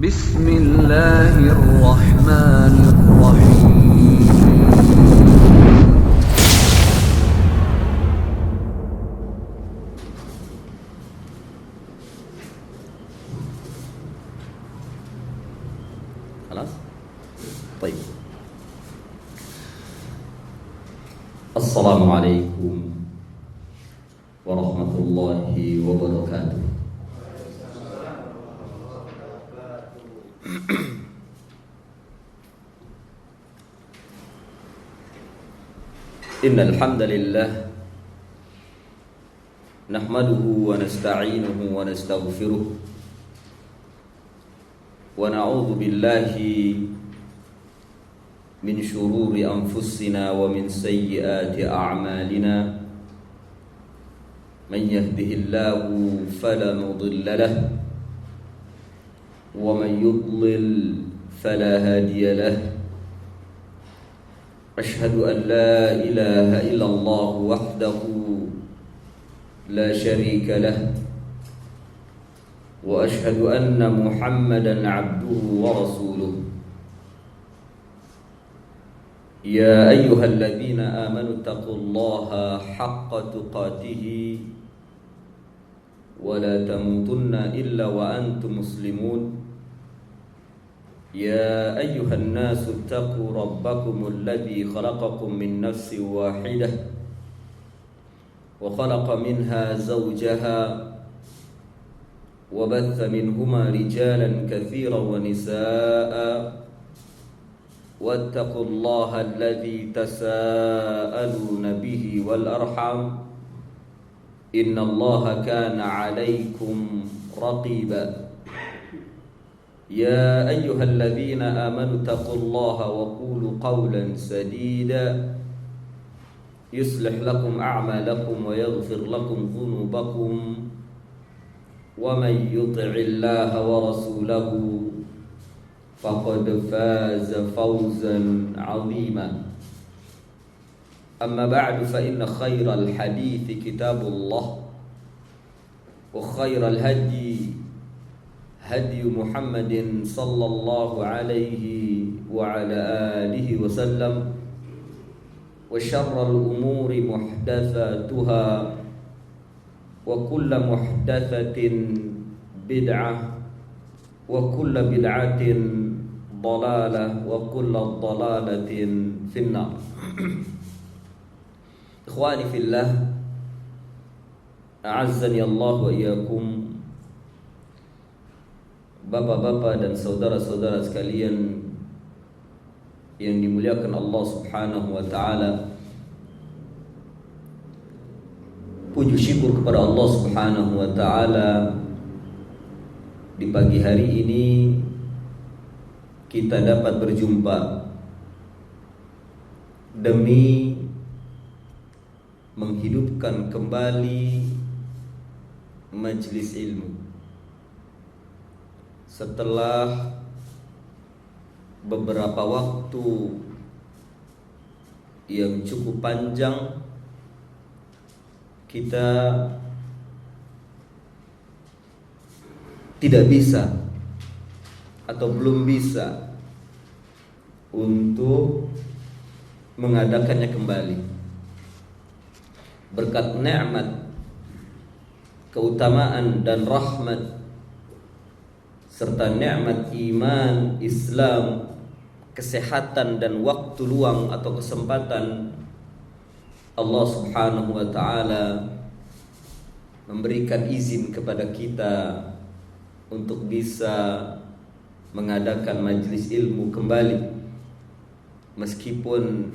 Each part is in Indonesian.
بسم الله الرحمن الرحيم خلاص طيب السلام عليكم ورحمة الله وبركاته. إن الحمد لله نحمده ونستعينه ونستغفره ونعوذ بالله من شرور أنفسنا ومن سيئات أعمالنا. من يهده الله فلا مضل له ومن يضلل فلا هادي له. أشهد أن لا إله إلا الله وحده لا شريك له وأشهد أن محمدا عبده ورسوله. يا أيها الذين آمنوا اتقوا الله حق تقاته ولا تموتن إلا وأنتم مسلمون. يا أيها الناس اتقوا ربكم الذي خلقكم من نفس واحدة وخلق منها زوجها وبث منهما رجالا كثيرا ونساء واتقوا الله الذي تساءلون به والأرحام إن الله كان عليكم رقيبا. يا أيها الذين آمنوا اتقوا الله وقولوا قولا سديدا يصلح لكم أعمالكم ويغفر لكم ذنوبكم ومن يطع الله ورسوله فقد فاز فوزا عظيما. أما بعد فإن خير الحديث كتاب الله وخير الهدي هدي محمد صلى الله عليه وعلى آله وسلم وشر الأمور محدثاتها وكل محدثة بدعة وكل بدعة ضلالة وكل ضلالة في النار. إخواني في الله أعزني الله وإياكم. Bapak-bapak dan saudara-saudara sekalian yang dimuliakan Allah Subhanahu wa taala. Puji syukur kepada Allah Subhanahu wa taala, di pagi hari ini kita dapat berjumpa demi menghidupkan kembali majelis ilmu setelah beberapa waktu yang cukup panjang kita tidak bisa atau belum bisa untuk mengadakannya kembali. Berkat nikmat, keutamaan dan rahmat serta nikmat iman, Islam, kesehatan dan waktu luang atau kesempatan, Allah Subhanahu wa taala memberikan izin kepada kita untuk bisa mengadakan majelis ilmu kembali, meskipun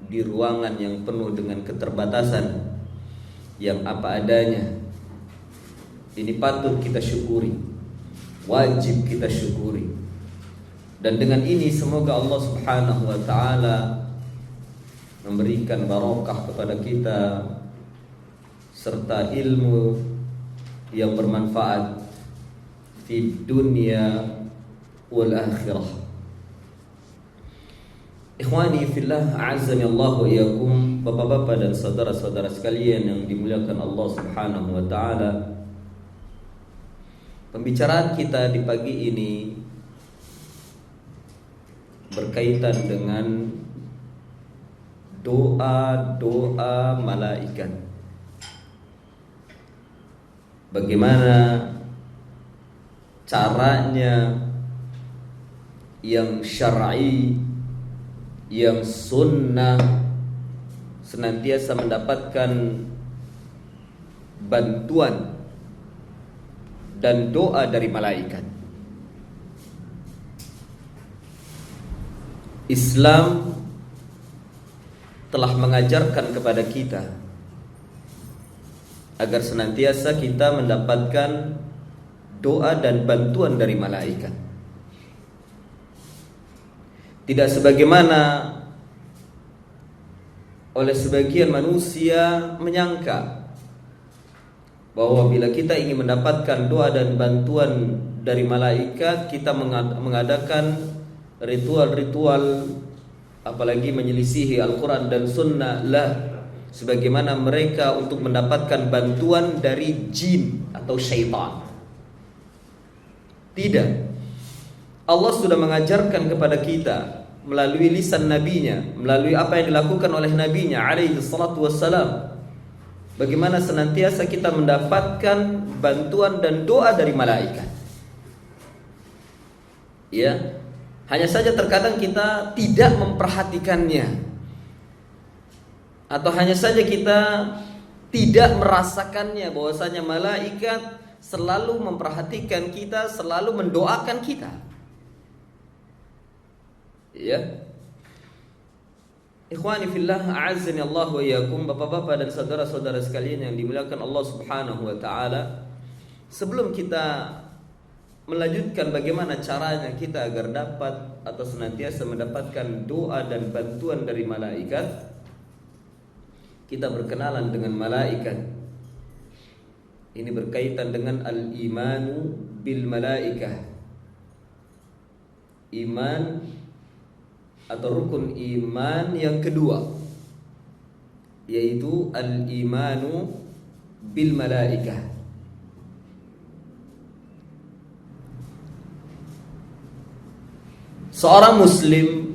di ruangan yang penuh dengan keterbatasan yang apa adanya. Ini patut kita syukuri, wajib kita syukuri. Dan dengan ini semoga Allah Subhanahu wa taala memberikan barokah kepada kita serta ilmu yang bermanfaat di dunia wal akhirah. Ikhwani fillah, a'azzani Allah wa iyyakum. Bapak-bapak dan saudara-saudara sekalian yang dimuliakan Allah Subhanahu wa taala. Pembicaraan kita di pagi ini berkaitan dengan doa-doa malaikat. Bagaimana caranya yang syar'i, yang sunnah, senantiasa mendapatkan bantuan dan doa dari malaikat. Islam telah mengajarkan kepada kita agar senantiasa kita mendapatkan doa dan bantuan dari malaikat. Tidak sebagaimana oleh sebagian manusia menyangka bahwa bila kita ingin mendapatkan doa dan bantuan dari malaikat, kita mengadakan ritual-ritual, apalagi menyelisihi Al-Quran dan Sunnah. Lah, sebagaimana mereka untuk mendapatkan bantuan dari jin atau syaitan. Tidak. Allah sudah mengajarkan kepada kita melalui lisan nabinya, melalui apa yang dilakukan oleh nabinya alaihi salatu wassalam, bagaimana senantiasa kita mendapatkan bantuan dan doa dari malaikat. Ya, hanya saja terkadang kita tidak memperhatikannya, atau hanya saja kita tidak merasakannya, bahwasanya malaikat selalu memperhatikan kita, selalu mendoakan kita. Ya, ikhwani fillah, a'azzani Allah wa iyyakum, bapak-bapak dan saudara-saudara sekalian yang dimuliakan Allah Subhanahu wa taala. Sebelum kita melanjutkan bagaimana caranya kita agar dapat atau senantiasa mendapatkan doa dan bantuan dari malaikat, kita berkenalan dengan malaikat. Ini berkaitan dengan al-imanu bil malaikah. Iman atau rukun iman yang kedua, yaitu al-imanu bil malaikah. Seorang muslim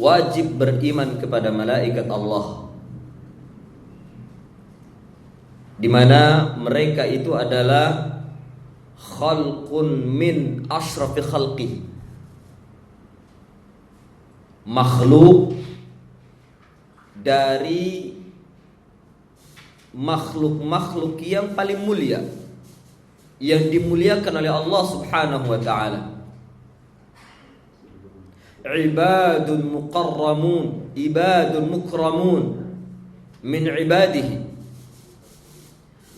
wajib beriman kepada malaikat Allah, di mana mereka itu adalah khalqun min asrafi khalqi, makhluk dari makhluk-makhluk yang paling mulia, yang dimuliakan oleh Allah Subhanahu wa ta'ala. Ibadun muqarramun, ibadun mukramun min ibadihi,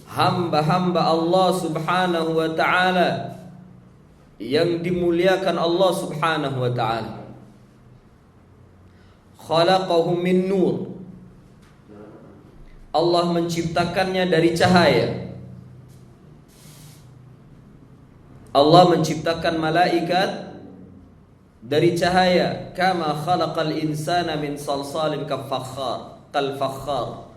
hamba-hamba Allah Subhanahu wa ta'ala yang dimuliakan Allah Subhanahu wa ta'ala. Khalaqahum min nur, Allah menciptakannya dari cahaya. Allah menciptakan malaikat dari cahaya. Kama khalaqal insana min salsalin kal fakhar,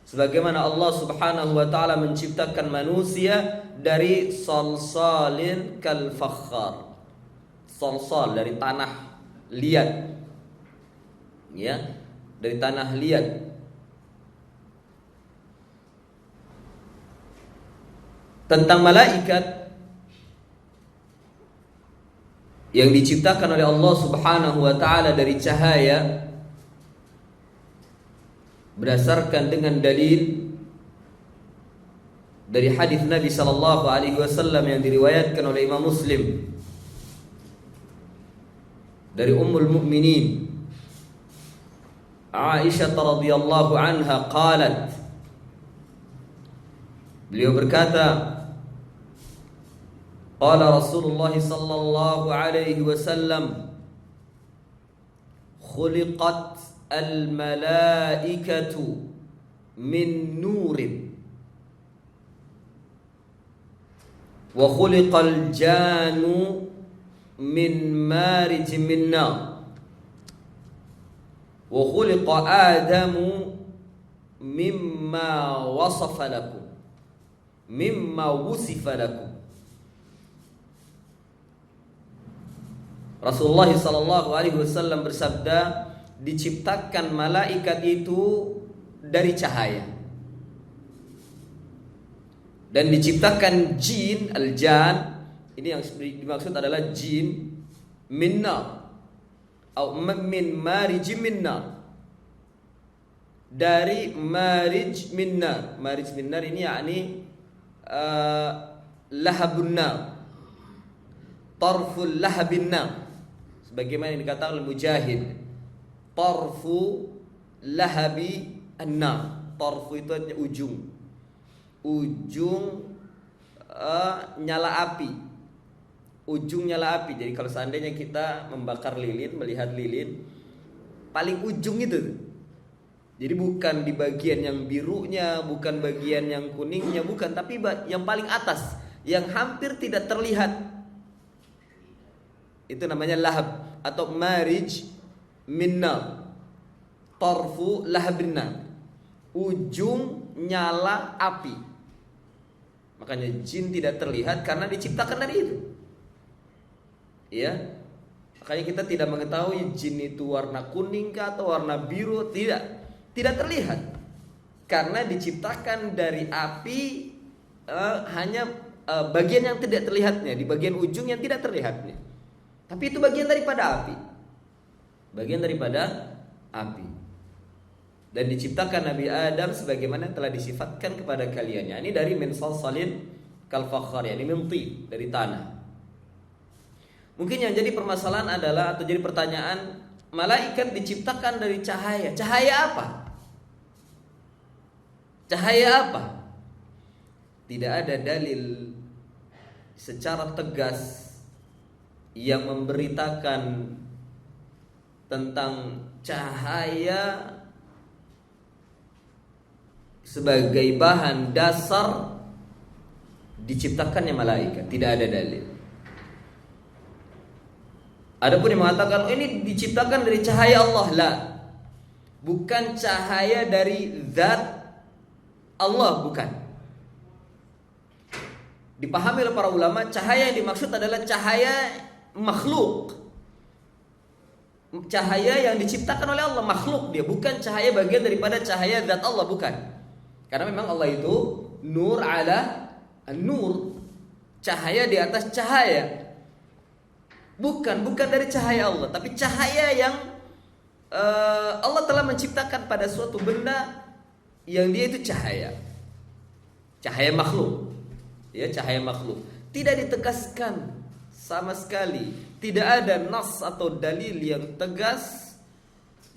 sebagaimana Allah Subhanahu wa ta'ala menciptakan manusia dari salsalin kal fakhar. Salsal dari tanah liat, ya, dari tanah liat. Tentang malaikat yang diciptakan oleh Allah Subhanahu wa ta'ala dari cahaya, berdasarkan dengan dalil dari hadis Nabi sallallahu alaihi wasallam yang diriwayatkan oleh Imam Muslim dari Ummul Mukminin Aisyah radhiyallahu anha qalat, beliau berkata, qala Rasulullah sallallahu alaihi wasallam, khuliqat al-malaikatu min nurin wa khuliqal janu min marij min nar wa khuliqa Adamu mimma wasafa lakum, mimma wusifa lakum. Rasulullah sallallahu alaihi wasallam bersabda, diciptakan malaikat itu dari cahaya. Dan diciptakan jin, al-jan, ini yang dimaksud adalah jin min nar atau min marij min nar. Dari marij min nar. Marij min nar ini yakni lahabun nar, tarful lahabin nar, sebagaimana yang dikatakan oleh Mujahid, tarfu lahabi an-nar. Tarfu itu artinya ujung nyala api, ujung nyala api. Jadi kalau seandainya kita membakar lilin, melihat lilin, paling ujung itu. Jadi bukan di bagian yang birunya, bukan bagian yang kuningnya, bukan, tapi yang paling atas, yang hampir tidak terlihat. Itu namanya lahab atau marij min nar. Tarfu lahabin nar, ujung nyala api. Makanya jin tidak terlihat karena diciptakan dari itu. Ya. Makanya kita tidak mengetahui jin itu warna kuning kah atau warna biru, tidak terlihat karena diciptakan dari api, hanya bagian yang tidak terlihatnya, di bagian ujung yang tidak terlihatnya. Tapi itu bagian daripada api, bagian daripada api. Dan diciptakan Nabi Adam sebagaimana telah disifatkan kepada kalian. Ini dari min salsalin kal fakhar, yani min tin, dari tanah. Mungkin yang jadi permasalahan adalah, atau jadi pertanyaan, malaikat diciptakan dari cahaya. Cahaya apa? Cahaya apa? Tidak ada dalil secara tegas yang memberitakan tentang cahaya sebagai bahan dasar diciptakannya malaikat. Tidak ada dalil. Adapun yang mengatakan ini diciptakan dari cahaya Allah, la, bukan cahaya dari zat Allah, bukan. Dipahami oleh para ulama, cahaya yang dimaksud adalah cahaya makhluk, cahaya yang diciptakan oleh Allah, makhluk dia, bukan cahaya bagian daripada cahaya zat Allah, bukan. Karena memang Allah itu nur ala an-nur, cahaya di atas cahaya. Bukan dari cahaya Allah, tapi cahaya yang Allah telah menciptakan pada suatu benda yang dia itu cahaya makhluk, ya, cahaya makhluk. Tidak ditegaskan sama sekali, tidak ada nas atau dalil yang tegas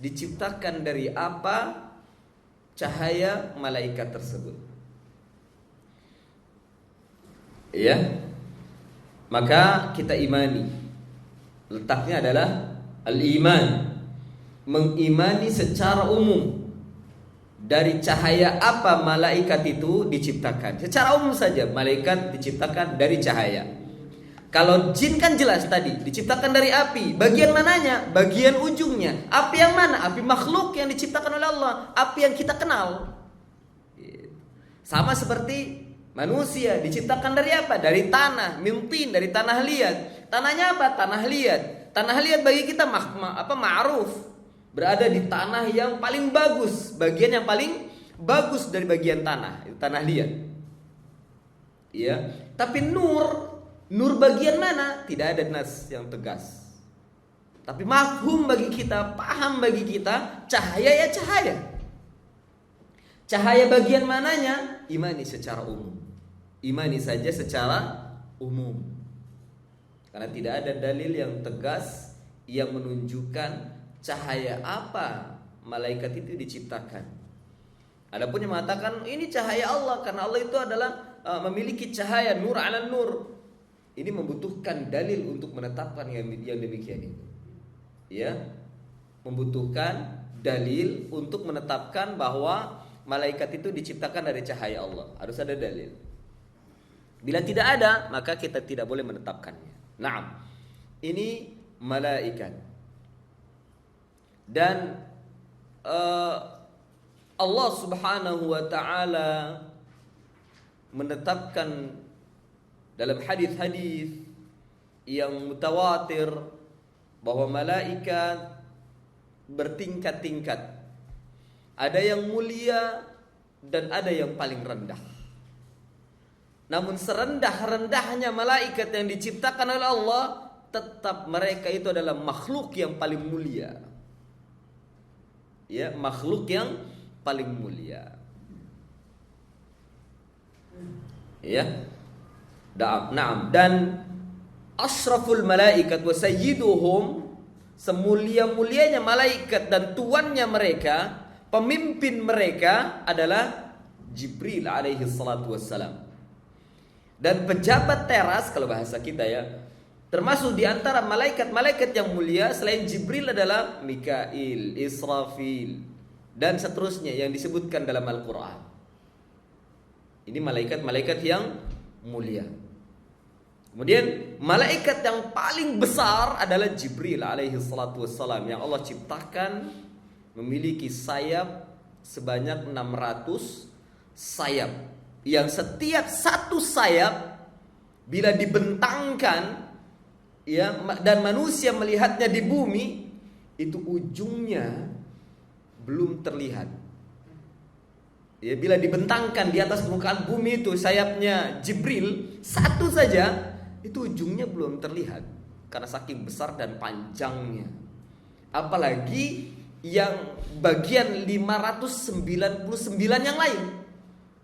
diciptakan dari apa cahaya malaikat tersebut. Ya, maka kita imani. Letaknya adalah al-iman, mengimani secara umum dari cahaya apa malaikat itu diciptakan. Secara umum saja malaikat diciptakan dari cahaya. Kalau jin kan jelas tadi diciptakan dari api. Bagian mananya? Bagian ujungnya. Api yang mana? Api makhluk yang diciptakan oleh Allah, api yang kita kenal. Sama seperti manusia diciptakan dari apa? Dari tanah, mintin, dari tanah liat. Tanahnya apa? Tanah liat. Tanah liat bagi kita ma'ruf, berada di tanah yang paling bagus, bagian yang paling bagus dari bagian tanah, itu tanah liat. Ya, tapi nur bagian mana? Tidak ada nas yang tegas. Tapi mafhum bagi kita, paham bagi kita, cahaya ya cahaya. Cahaya bagian mananya? Imani secara umum. Imani saja secara umum. Karena tidak ada dalil yang tegas yang menunjukkan cahaya apa malaikat itu diciptakan. Adapun yang mengatakan ini cahaya Allah karena Allah itu adalah memiliki cahaya nur ala nur. Ini membutuhkan dalil untuk menetapkan yang demikian itu. Ya, membutuhkan dalil untuk menetapkan bahwa malaikat itu diciptakan dari cahaya Allah. Harus ada dalil. Bila tidak ada, maka kita tidak boleh menetapkannya. Naam. Ini malaikat. Dan Allah Subhanahu wa taala menetapkan dalam hadis-hadis yang mutawatir bahwa malaikat bertingkat-tingkat. Ada yang mulia dan ada yang paling rendah. Namun serendah-rendahnya malaikat yang diciptakan oleh Allah, tetap mereka itu adalah makhluk yang paling mulia. Ya, makhluk yang paling mulia. Ya. Naam. Dan asyraful malaikat wa sayyiduhum, semulia-mulianya malaikat dan tuannya mereka, pemimpin mereka adalah Jibril alaihi salatu wassalam. Dan pejabat teras, kalau bahasa kita ya, termasuk di antara malaikat-malaikat yang mulia selain Jibril adalah Mikail, Israfil, dan seterusnya yang disebutkan dalam Al-Quran. Ini malaikat-malaikat yang mulia. Kemudian malaikat yang paling besar adalah Jibril alaihi salatu wassalam, yang Allah ciptakan memiliki sayap sebanyak 600 sayap, yang setiap satu sayap bila dibentangkan ya, dan manusia melihatnya di bumi, itu ujungnya belum terlihat. Ya, bila dibentangkan di atas permukaan bumi itu sayapnya Jibril satu saja, itu ujungnya belum terlihat karena saking besar dan panjangnya. Apalagi yang bagian 599 yang lain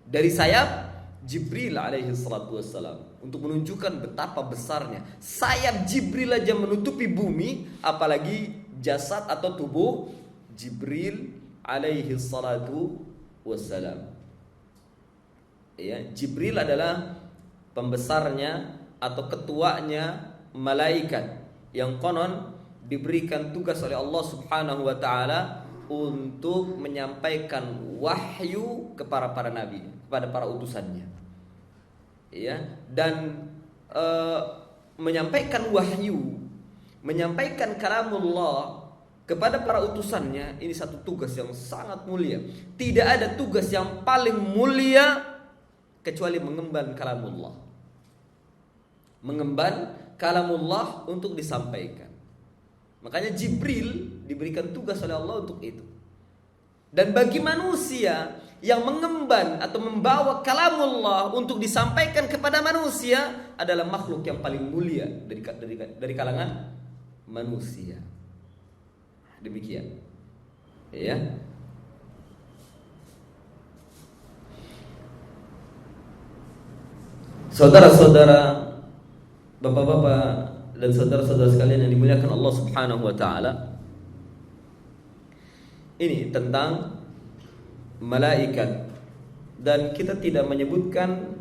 dari sayap Jibril alaihi salatu wassalam, untuk menunjukkan betapa besarnya. Sayap Jibril aja menutupi bumi, apalagi jasad atau tubuh Jibril alaihi salatu wassalam. Ya, Jibril adalah pembesarnya atau ketuanya malaikat yang konon diberikan tugas oleh Allah Subhanahu wa taala untuk menyampaikan wahyu kepada para nabi, kepada para utusannya. Ya, dan menyampaikan wahyu, menyampaikan kalamullah kepada para utusannya, ini satu tugas yang sangat mulia. Tidak ada tugas yang paling mulia kecuali mengemban kalamullah. Mengemban kalamullah untuk disampaikan. Makanya Jibril diberikan tugas oleh Allah untuk itu. Dan bagi manusia yang mengemban atau membawa kalamullah untuk disampaikan kepada manusia adalah makhluk yang paling mulia dari kalangan manusia. Demikian. Ya. Saudara-saudara, bapak-bapak dan saudara-saudara sekalian yang dimuliakan Allah Subhanahu wa taala, ini tentang malaikat, dan kita tidak menyebutkan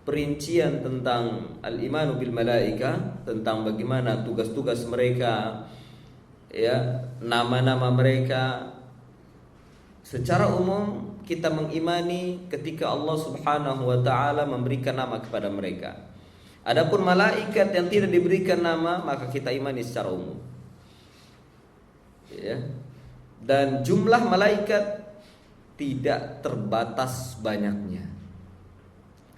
perincian tentang al-imanu bil malaika, tentang bagaimana tugas-tugas mereka, ya, nama-nama mereka. Secara umum kita mengimani ketika Allah Subhanahu wa taala memberikan nama kepada mereka. Adapun malaikat yang tidak diberikan nama, maka kita imani secara umum. Ya. Dan jumlah malaikat tidak terbatas banyaknya.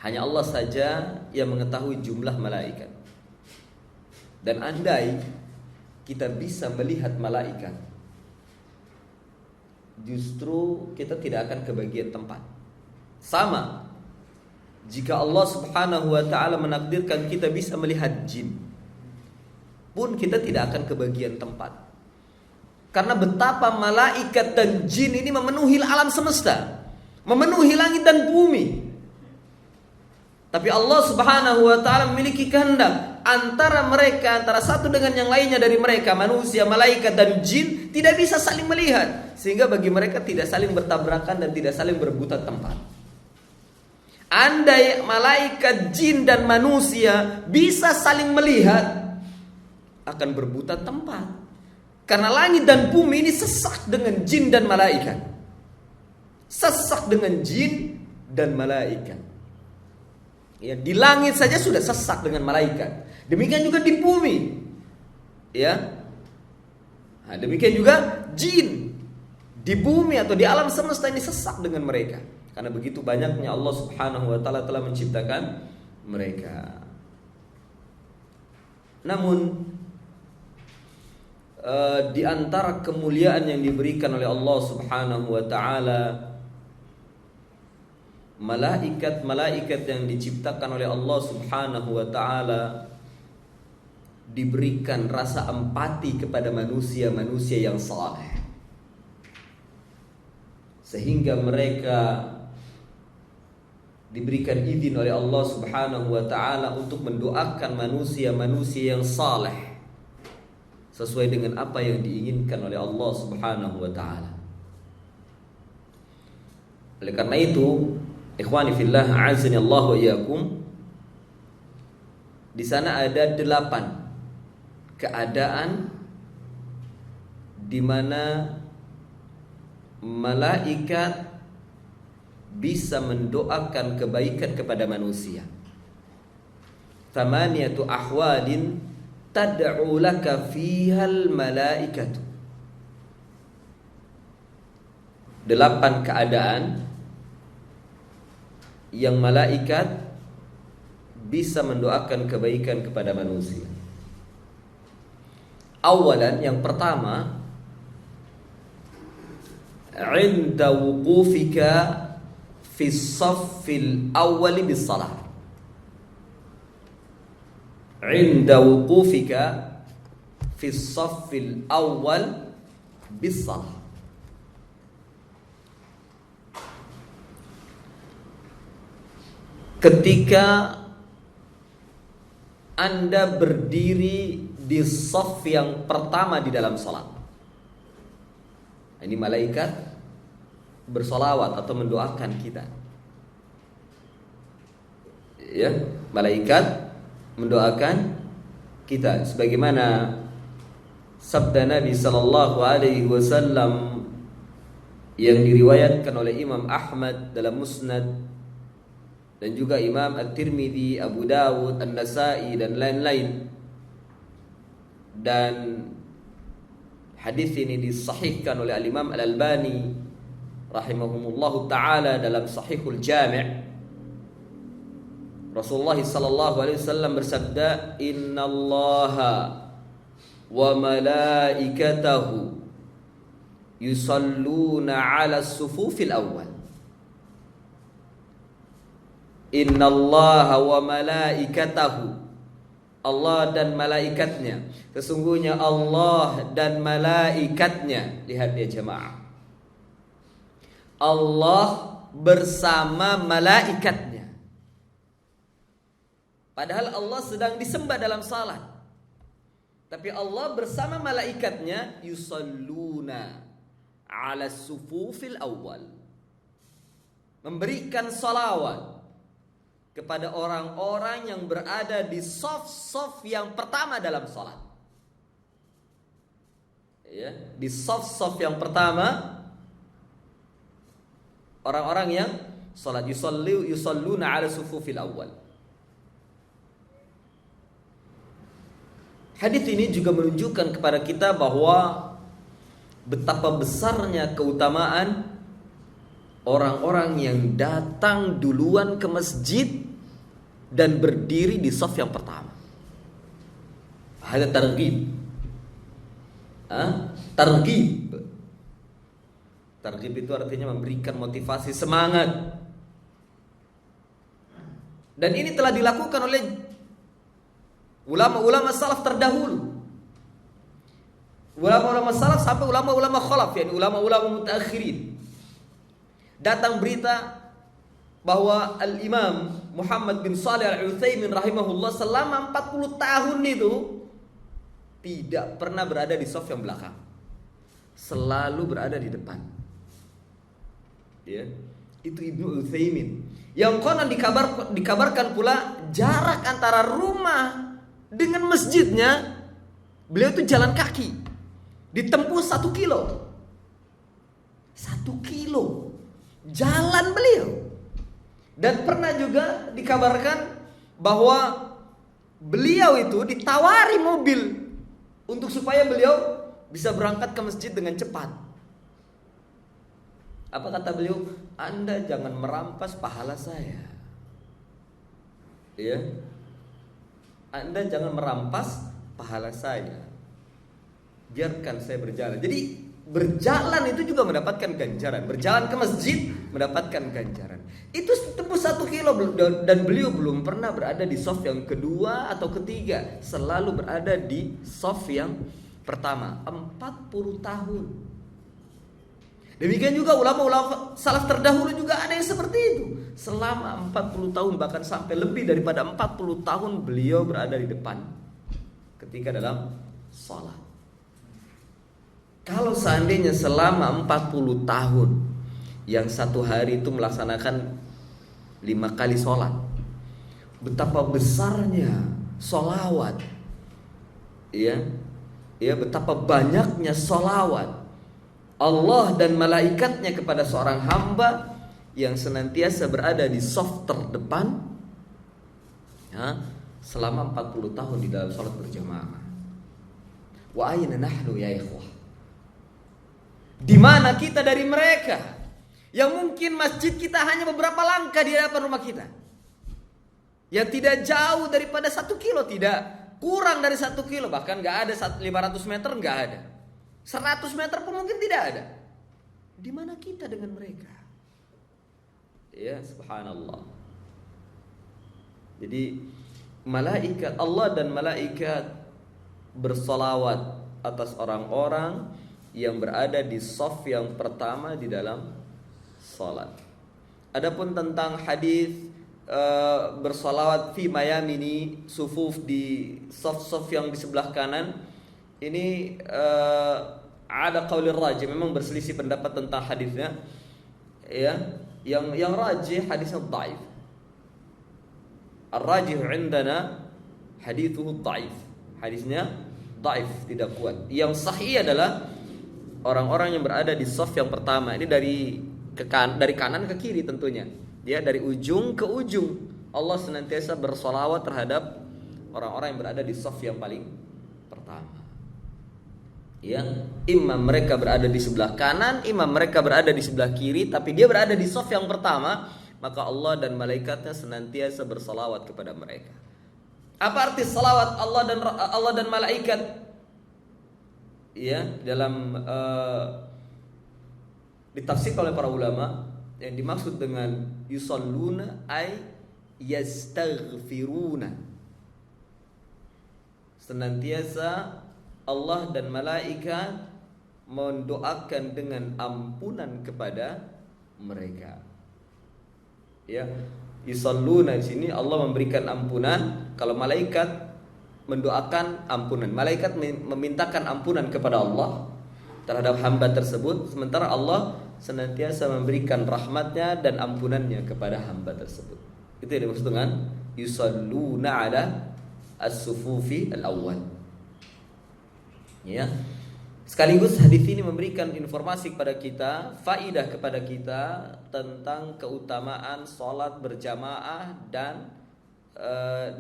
Hanya Allah saja yang mengetahui jumlah malaikat. Dan andai kita bisa melihat malaikat, justru kita tidak akan kebagian tempat. Sama jika Allah Subhanahu wa taala menakdirkan kita bisa melihat jin, pun kita tidak akan kebagian tempat. Karena betapa malaikat dan jin ini memenuhi alam semesta, memenuhi langit dan bumi. Tapi Allah Subhanahu wa taala memiliki kehendak antara mereka, antara satu dengan yang lainnya dari mereka, manusia, malaikat dan jin, tidak bisa saling melihat, sehingga bagi mereka tidak saling bertabrakan dan tidak saling berebutan tempat. Andai malaikat, jin dan manusia bisa saling melihat, akan berebutan tempat. Karena langit dan bumi ini sesak dengan jin dan malaikat. Sesak dengan jin dan malaikat. Ya, di langit saja sudah sesak dengan malaikat. Demikian juga di bumi. Ya. Nah, demikian juga jin di bumi atau di alam semesta ini sesak dengan mereka. Karena begitu banyaknya Allah Subhanahu wa taala telah menciptakan mereka. Namun di antara kemuliaan yang diberikan oleh Allah Subhanahu wa taala, malaikat-malaikat yang diciptakan oleh Allah Subhanahu wa taala diberikan rasa empati kepada manusia-manusia yang saleh, sehingga mereka diberikan izin oleh Allah Subhanahu wa taala untuk mendoakan manusia-manusia yang saleh sesuai dengan apa yang diinginkan oleh Allah Subhanahu wa taala. Oleh karena itu, ikhwani fillah, a'azzani Allah wa iyyakum, di sana ada 8 keadaan di mana malaikat bisa mendoakan kebaikan kepada manusia. Thamaniyatu ahwadin tad'u laka fihal malaikatu. 8 keadaan yang malaikat bisa mendoakan kebaikan kepada manusia. Awalan, yang pertama, 'inda wuqufika fi shaffil awwal bis salah. 'inda wuqufika fi shaffil awwal bis salah. Ketika Anda berdiri di shaf yang pertama di dalam salat, ini malaikat bersolawat atau mendoakan kita. Ya, malaikat mendoakan kita sebagaimana sabda Nabi sallallahu alaihi wasallam yang diriwayatkan oleh Imam Ahmad dalam Musnad dan juga Imam At-Tirmidzi, Abu Dawud, An-Nasa'i dan lain-lain. Dan hadis ini disahihkan oleh Al-Imam Al-Albani rahimahumullahu taala dalam Sahihul Jami'. Rasulullah sallallahu alaihi wasallam bersabda, "Innallaha wa malaikatahu yusalluna 'ala as-sufufil awwal." Innallaha wa malaikatahu, Allah dan malaikatnya. Sesungguhnya Allah dan malaikatnya. Lihat ya jemaah, Allah bersama malaikatnya. Padahal Allah sedang disembah dalam salat, tapi Allah bersama malaikatnya yusalluna 'ala sufufil awwal, memberikan salawat kepada orang-orang yang berada di saf-saf yang pertama dalam salat. Ya, di saf-saf yang pertama, orang-orang yang salat yusalluna 'ala sufufil awwal. Hadis ini juga menunjukkan kepada kita bahwa betapa besarnya keutamaan orang-orang yang datang duluan ke masjid dan berdiri di saf yang pertama. Ada targhib. Targhib. Targhib itu artinya memberikan motivasi, semangat. Dan ini telah dilakukan oleh ulama-ulama salaf terdahulu. Ulama-ulama salaf sampai ulama-ulama khalaf, yakni ulama-ulama mutaakhirin. Datang berita bahwa Al-Imam Muhammad bin Shalih Al-Utsaimin rahimahullah selama 40 tahun itu tidak pernah berada di saf yang belakang, selalu berada di depan. Ya, itu Ibnu Utsaimin. Yang konon dikabarkan pula jarak antara rumah dengan masjidnya, beliau itu jalan kaki, ditempuh 1 kilo. 1 kilo jalan beliau. Dan pernah juga dikabarkan bahwa beliau itu ditawari mobil untuk supaya beliau bisa berangkat ke masjid dengan cepat. Apa kata beliau? Anda jangan merampas pahala saya. Ya. Anda jangan merampas pahala saya. biarkan saya berjalan. Jadi berjalan itu juga mendapatkan ganjaran. Berjalan ke masjid mendapatkan ganjaran. Itu tembus 1 kilo dan beliau belum pernah berada di shaf yang kedua atau ketiga. Selalu berada di shaf yang pertama. 40 tahun. Demikian juga ulama-ulama salaf terdahulu juga ada yang seperti itu. Selama 40 tahun bahkan sampai lebih daripada 40 tahun beliau berada di depan ketika dalam salat. Kalau seandainya selama 40 tahun yang satu hari itu melaksanakan 5 kali salat, betapa besarnya sholawat, ya, betapa banyaknya sholawat Allah dan malaikatnya kepada seorang hamba yang senantiasa berada di shaf terdepan, ya, selama 40 tahun di dalam salat berjamaah. Wa ayna nahnu ya ikhwah? Di mana kita dari mereka yang mungkin masjid kita hanya beberapa langkah di hadapan rumah kita, yang tidak jauh daripada 1 kilo, tidak kurang dari 1 kilo, bahkan gak ada 500 meter, gak ada 100 meter pun mungkin tidak ada. Di mana kita dengan mereka? Ya, subhanallah. Jadi malaikat Allah dan malaikat bersolawat atas orang-orang yang berada di shaf yang pertama di dalam salat. Adapun tentang hadis bersolawat fi mayamini sufuf, di shaf-shaf yang di sebelah kanan, ini ada qaulir rajih, memang berselisih pendapat tentang hadisnya, ya. Yang rajih hadisnya dhaif. Ar-rajih indana hadithuhu dhaif. Hadisnya dhaif, tidak kuat. Yang sahih adalah orang-orang yang berada di shaf yang pertama. Ini dari kanan ke kiri tentunya. Ya, dari ujung ke ujung. Allah senantiasa bersolawat terhadap orang-orang yang berada di shaf yang paling pertama. Ya, imam mereka berada di sebelah kanan, imam mereka berada di sebelah kiri, tapi dia berada di shaf yang pertama, maka Allah dan malaikatnya senantiasa bersalawat kepada mereka. Apa arti salawat Allah dan malaikat? Ya, dalam ditafsir oleh para ulama, yang dimaksud dengan yusalluna ay yastaghfiruna. Senantiasa Allah dan malaikat mendoakan dengan ampunan kepada mereka. Ya, yusalluna di sini Allah memberikan ampunan, kalau malaikat mendoakan ampunan. Malaikat memintakan ampunan kepada Allah terhadap hamba tersebut, sementara Allah senantiasa memberikan rahmatnya dan ampunannya kepada hamba tersebut. Itu yang dimaksud dengan yusalluna ala as-sufufi al-awwal. Ya. Sekaligus hadis ini memberikan informasi kepada kita, faidah kepada kita tentang keutamaan salat berjamaah dan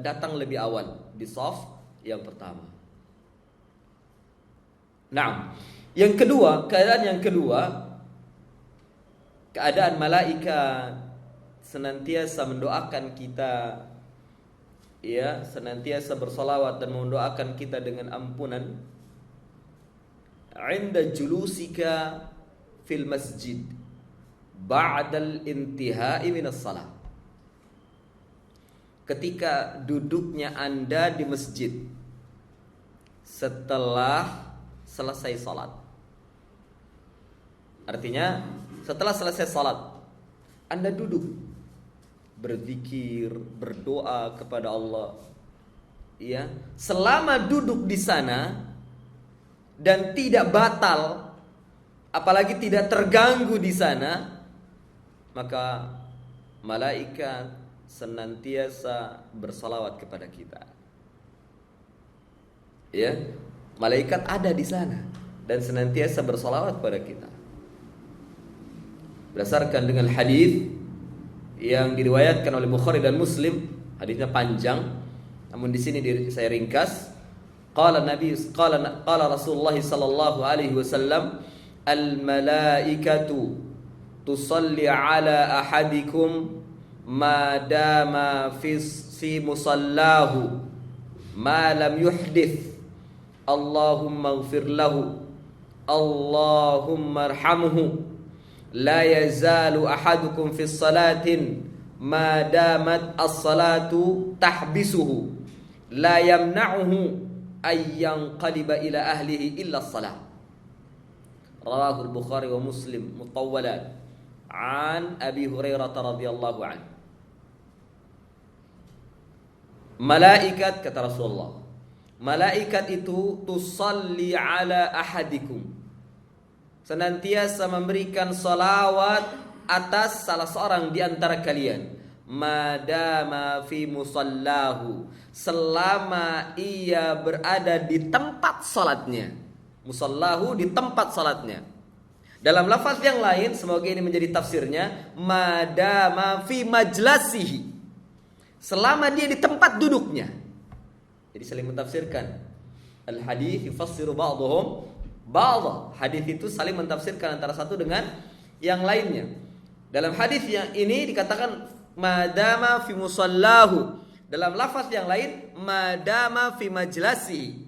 datang lebih awal di shaf yang pertama. Nah, yang kedua, keadaan malaikat senantiasa mendoakan kita, ya, senantiasa bersolawat dan mendoakan kita dengan ampunan. Inda julusika fil masjid ba'dal intihai minas salat. Ketika duduknya Anda di masjid setelah selesai salat. Artinya setelah selesai salat Anda duduk berzikir, berdoa kepada Allah, ya. Selama duduk di sana dan tidak batal, apalagi tidak terganggu di sana, maka malaikat senantiasa bersalawat kepada kita. Ya, malaikat ada di sana dan senantiasa bersalawat kepada kita. Berdasarkan dengan hadis yang diriwayatkan oleh Bukhari dan Muslim, hadisnya panjang, namun di sini saya ringkas. Qala Rasulullah sallallahu alaihi wasallam, al malaikatu tusalli ala ahadikum ma dama fi musallahu ma lam yuhdith Allahumma ighfir lahu, Allahumma arhamhu. La yazalu ahadukum fi salatin ma damat as-salatu tahbisuhu, la yamna'uhu ay yanqaliba ila ahlihi illa as-salah. Rawahu al-Bukhari wa Muslim mutawwalan an Abi Hurairah radhiyallahu anhu. Malaikat, kata Rasulullah, malaikat itu tusalli ala ahadikum, senantiasa memberikan salawat atas salah seorang di antara kalian, madama fi musallahu, selama ia berada di tempat salatnya. Musallahu, di tempat salatnya. Dalam lafaz yang lain, semoga ini menjadi tafsirnya, madama fi majlasihi, selama dia di tempat duduknya. Jadi saling mentafsirkan. Al-hadits yufassiru ba'dhum ba'dha. Hadis itu saling mentafsirkan antara satu dengan yang lainnya. Dalam hadis yang ini dikatakan madama fi musallahu. Dalam lafaz yang lain madama fi majlasi.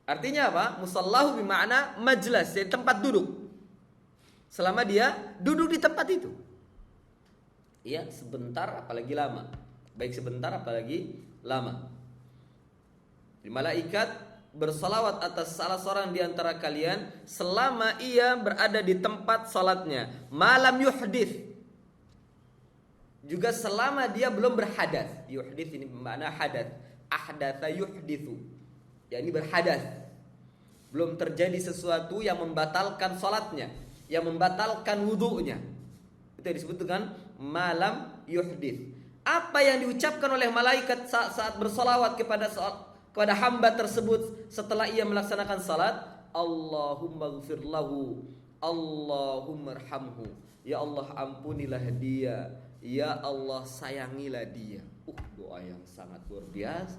Artinya apa? Musallahu bermakna majlas, jadi tempat duduk. Selama dia duduk di tempat itu. Iya, sebentar apalagi lama. Baik sebentar apalagi lama. Di malaikat bersalawat atas salah seorang di antara kalian selama ia berada di tempat salatnya, malam yuhdits, juga selama dia belum berhadas. Yuhdits ini bermakna hadas. Ahdatsa yuhditsu, yakni berhadas. Belum terjadi sesuatu yang membatalkan salatnya, yang membatalkan wudunya. Itu disebut dengan malam yuhdits. Apa yang diucapkan oleh malaikat saat bersalawat kepada hamba tersebut setelah ia melaksanakan salat? Allahumma ighfir lahu, Allahumma arhamhu. Ya Allah, ampunilah dia, ya Allah, sayangilah dia. Doa yang sangat luar biasa.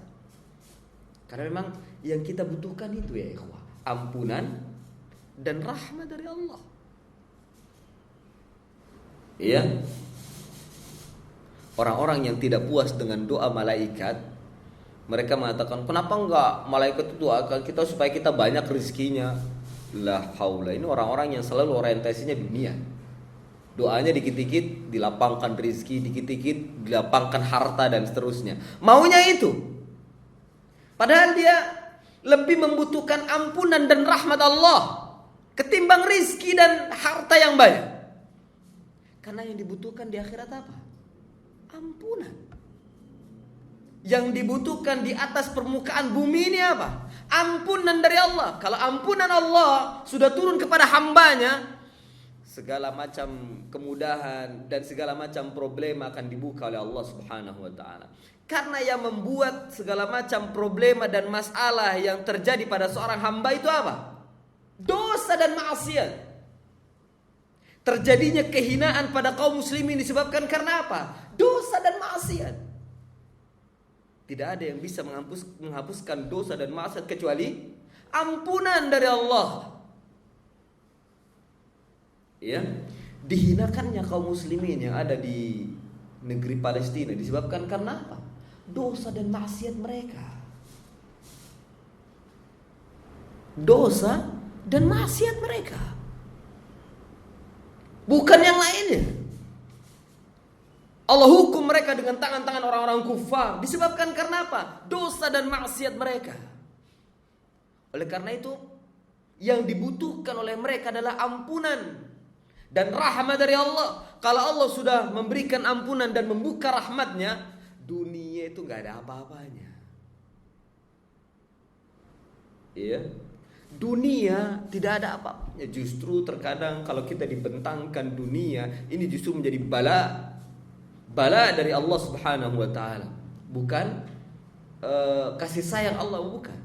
Karena memang yang kita butuhkan itu ya ikhwah, ampunan dan rahmat dari Allah. Iya. Orang-orang yang tidak puas dengan doa malaikat, mereka mengatakan, kenapa enggak malaikat itu doakan kita supaya kita banyak rezekinya? La haula. Ini orang-orang yang selalu orientasinya dunia. Doanya dikit-dikit dilapangkan rezeki, dikit-dikit dilapangkan harta dan seterusnya. Maunya itu. Padahal dia lebih membutuhkan ampunan dan rahmat Allah ketimbang rezeki dan harta yang banyak. Karena yang dibutuhkan di akhirat apa? Ampunan. Yang dibutuhkan di atas permukaan bumi ini apa? Ampunan dari Allah. Kalau ampunan Allah sudah turun kepada hambanya, segala macam kemudahan dan segala macam problema akan dibuka oleh Allah Subhanahu wa taala. Karena yang membuat segala macam problema dan masalah yang terjadi pada seorang hamba itu apa? Dosa dan maksiat. Terjadinya kehinaan pada kaum muslimin disebabkan karena apa? Dosa dan maksiat. Tidak ada yang bisa menghapuskan dosa dan maksiat kecuali ampunan dari Allah. Ya, dihinakannya kaum muslimin yang ada di negeri Palestina disebabkan karena apa? Dosa dan maksiat mereka. Dosa dan maksiat mereka. Bukan yang lainnya. Allah hukum mereka dengan tangan-tangan orang-orang kufar disebabkan karena apa? Dosa dan maksiat mereka. Oleh karena itu, yang dibutuhkan oleh mereka adalah ampunan dan rahmat dari Allah. Kalau Allah sudah memberikan ampunan dan membuka rahmatnya, dunia itu gak ada apa-apanya. Iya. Dunia tidak ada apa-apanya. Justru terkadang kalau kita dibentangkan dunia, ini justru menjadi bala dari Allah Subhanahu wa taala. Bukan kasih sayang Allah, bukan.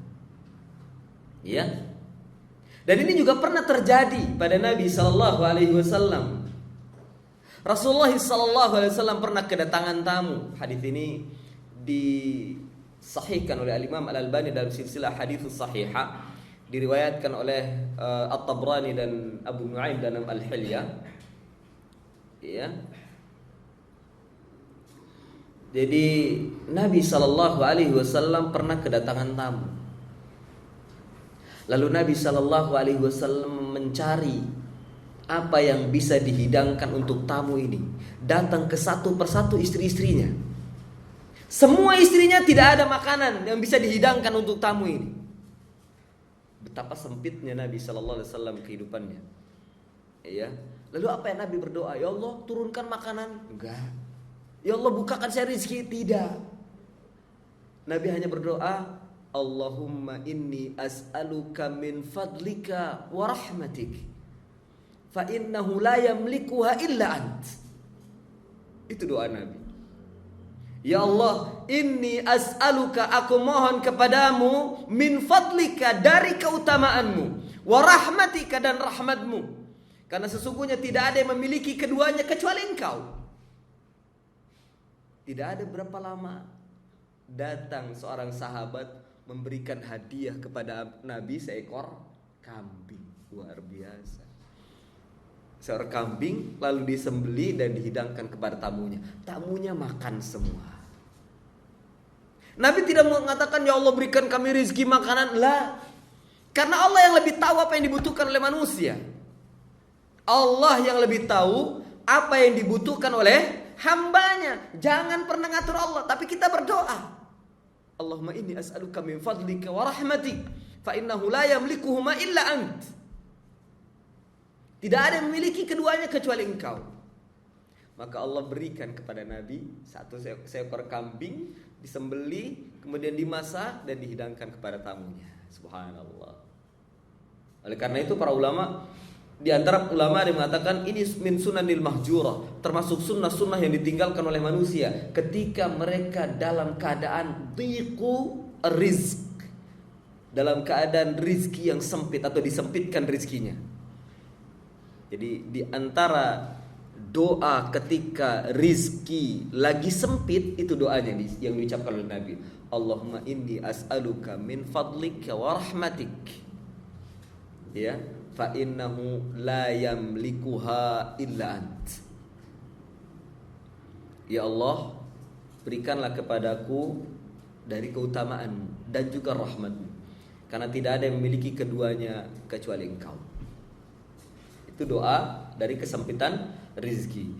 Ya. Dan ini juga pernah terjadi pada Nabi sallallahu alaihi wasallam. Rasulullah sallallahu alaihi wasallam pernah kedatangan tamu. Hadis ini disahihkan oleh Al-Imam Al-Albani dalam silsilah hadits sahihah. Diriwayatkan oleh At-Tabrani dan Abu Nuaim dalam Al-Hilya. Ya. Jadi Nabi sallallahu alaihi wasallam pernah kedatangan tamu. Lalu Nabi SAW mencari apa yang bisa dihidangkan untuk tamu ini. Datang ke satu persatu istri-istrinya. Semua istrinya tidak ada makanan yang bisa dihidangkan untuk tamu ini. Betapa sempitnya Nabi SAW kehidupannya. Ya. Lalu apa yang Nabi berdoa? Ya Allah, turunkan makanan? Enggak. Ya Allah, bukakan saya rezeki? Tidak. Nabi hanya berdoa, Allahumma inni as'aluka min fadlika wa rahmatik, fa innahu la yamlikuha illa ant. Itu doa Nabi. Ya Allah, inni as'aluka, aku mohon kepadamu, min fadlika, dari keutamaanmu, wa rahmatika, dan rahmatmu, karena sesungguhnya tidak ada yang memiliki keduanya kecuali engkau. Tidak ada berapa lama datang seorang sahabat memberikan hadiah kepada Nabi seekor kambing. Luar biasa. Seekor kambing lalu disembelih dan dihidangkan kepada tamunya. Tamunya makan semua. Nabi tidak mengatakan, ya Allah berikan kami rezeki makanan. Lah. Karena Allah yang lebih tahu apa yang dibutuhkan oleh manusia. Allah yang lebih tahu apa yang dibutuhkan oleh hambanya. Jangan pernah ngatur Allah, tapi kita berdoa. Allahumma inni as'aluka min fadlika wa rahmatik, fa innahu la yamlikuhuma illa ant. Tidak ada yang memiliki keduanya kecuali engkau. Maka Allah berikan kepada Nabi satu seekor kambing, disembelih, kemudian dimasak dan dihidangkan kepada tamunya. Subhanallah. Oleh karena itu para ulama, di antara ulama ada yang mengatakan ini min sunanil mahjurah, termasuk sunnah-sunnah yang ditinggalkan oleh manusia ketika mereka dalam keadaan dhiqu rizq, dalam keadaan rizki yang sempit atau disempitkan rizkinya. Jadi di antara doa ketika rizki lagi sempit, itu doanya yang diucapkan oleh Nabi. Allahumma inni as'aluka min fadlika wa rahmatik, ya, fa innahu la yamlikuha illa ant. Ya Allah, berikanlah kepadaku dari keutamaan dan juga rahmat-Mu, karena tidak ada yang memiliki keduanya kecuali Engkau. Itu doa dari kesempitan rizki.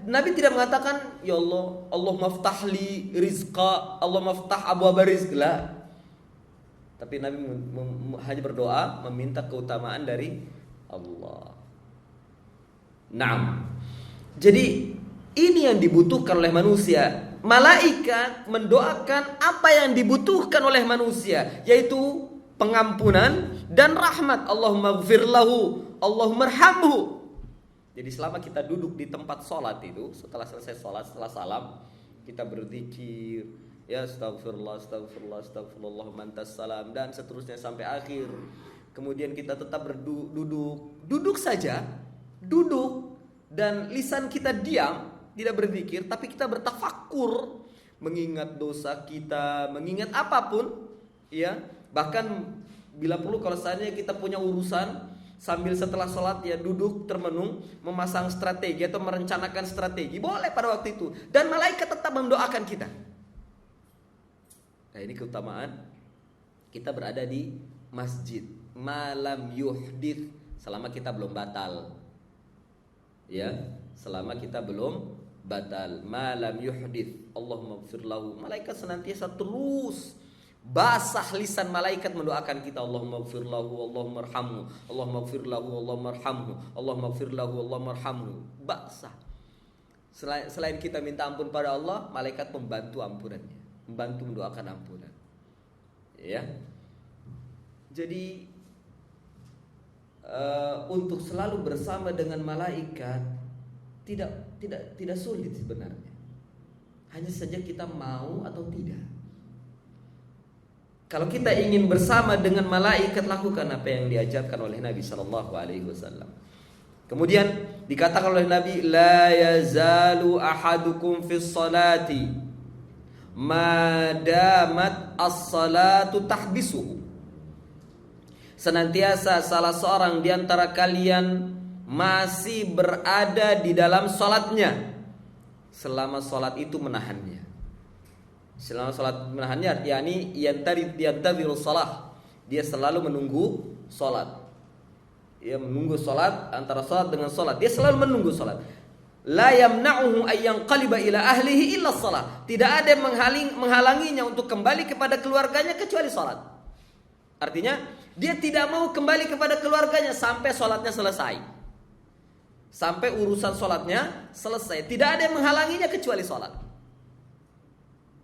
Nabi tidak mengatakan, ya Allah, Allah maftahli rizqa, Allah maftah abwaba rizq. La. Tapi Nabi hanya berdoa meminta keutamaan dari Allah. Naam. Jadi ini yang dibutuhkan oleh manusia. Malaikat mendoakan apa yang dibutuhkan oleh manusia, yaitu pengampunan dan rahmat. Allahumma gfir lahu, Allahumma arhamhu. Jadi selama kita duduk di tempat sholat itu, setelah selesai sholat, setelah salam, kita berzikir, ya astagfirullah, astagfirullah, astagfirullah, mantas salam, dan seterusnya sampai akhir. Kemudian kita tetap duduk saja, duduk, dan lisan kita diam, tidak berzikir, tapi kita bertafakur, mengingat dosa kita, mengingat apapun, ya. Bahkan bila perlu kalau seandainya kita punya urusan, sambil setelah sholat ya duduk termenung, memasang strategi atau merencanakan strategi, boleh pada waktu itu. Dan malaikat tetap mendoakan kita. Nah ini keutamaan kita berada di masjid malam yuhdith, selama kita belum batal. Ya, selama kita belum batal. Malam yuhdith, Allahumma gfir lahu. Malaikat senantiasa terus basah lisan malaikat mendoakan kita. Allahumma gfir lahu, Allahumma arhamhu, Allahumma gfir lahu, Allahumma arhamhu, Allahumma gfir lahu, Allahumma arhamhu. Basah. Selain kita minta ampun pada Allah, malaikat membantu ampunannya, membantu mendoakan ampunan. Ya. Jadi untuk selalu bersama dengan malaikat tidak sulit sebenarnya. Hanya saja kita mau atau tidak. Kalau kita ingin bersama dengan malaikat, lakukan apa yang diajarkan oleh Nabi sallallahu alaihi wasallam. Kemudian dikatakan oleh Nabi, la yazalu ahadukum fis salati ma damat as-salatu tahbisuhu. Senantiasa salah seorang di antara kalian masih berada di dalam salatnya selama salat itu menahannya. Selama salat menahannya, yakni yantadhiru shalah, dia selalu menunggu sholat. Dia menunggu sholat, antara sholat dengan sholat dia selalu menunggu sholat. La yamna'uhu ayyanqaliba ila ahlihi illa sholat. Tidak ada yang menghalanginya untuk kembali kepada keluarganya kecuali sholat. Artinya dia tidak mau kembali kepada keluarganya sampai sholatnya selesai, sampai urusan sholatnya selesai. Tidak ada yang menghalanginya kecuali sholat.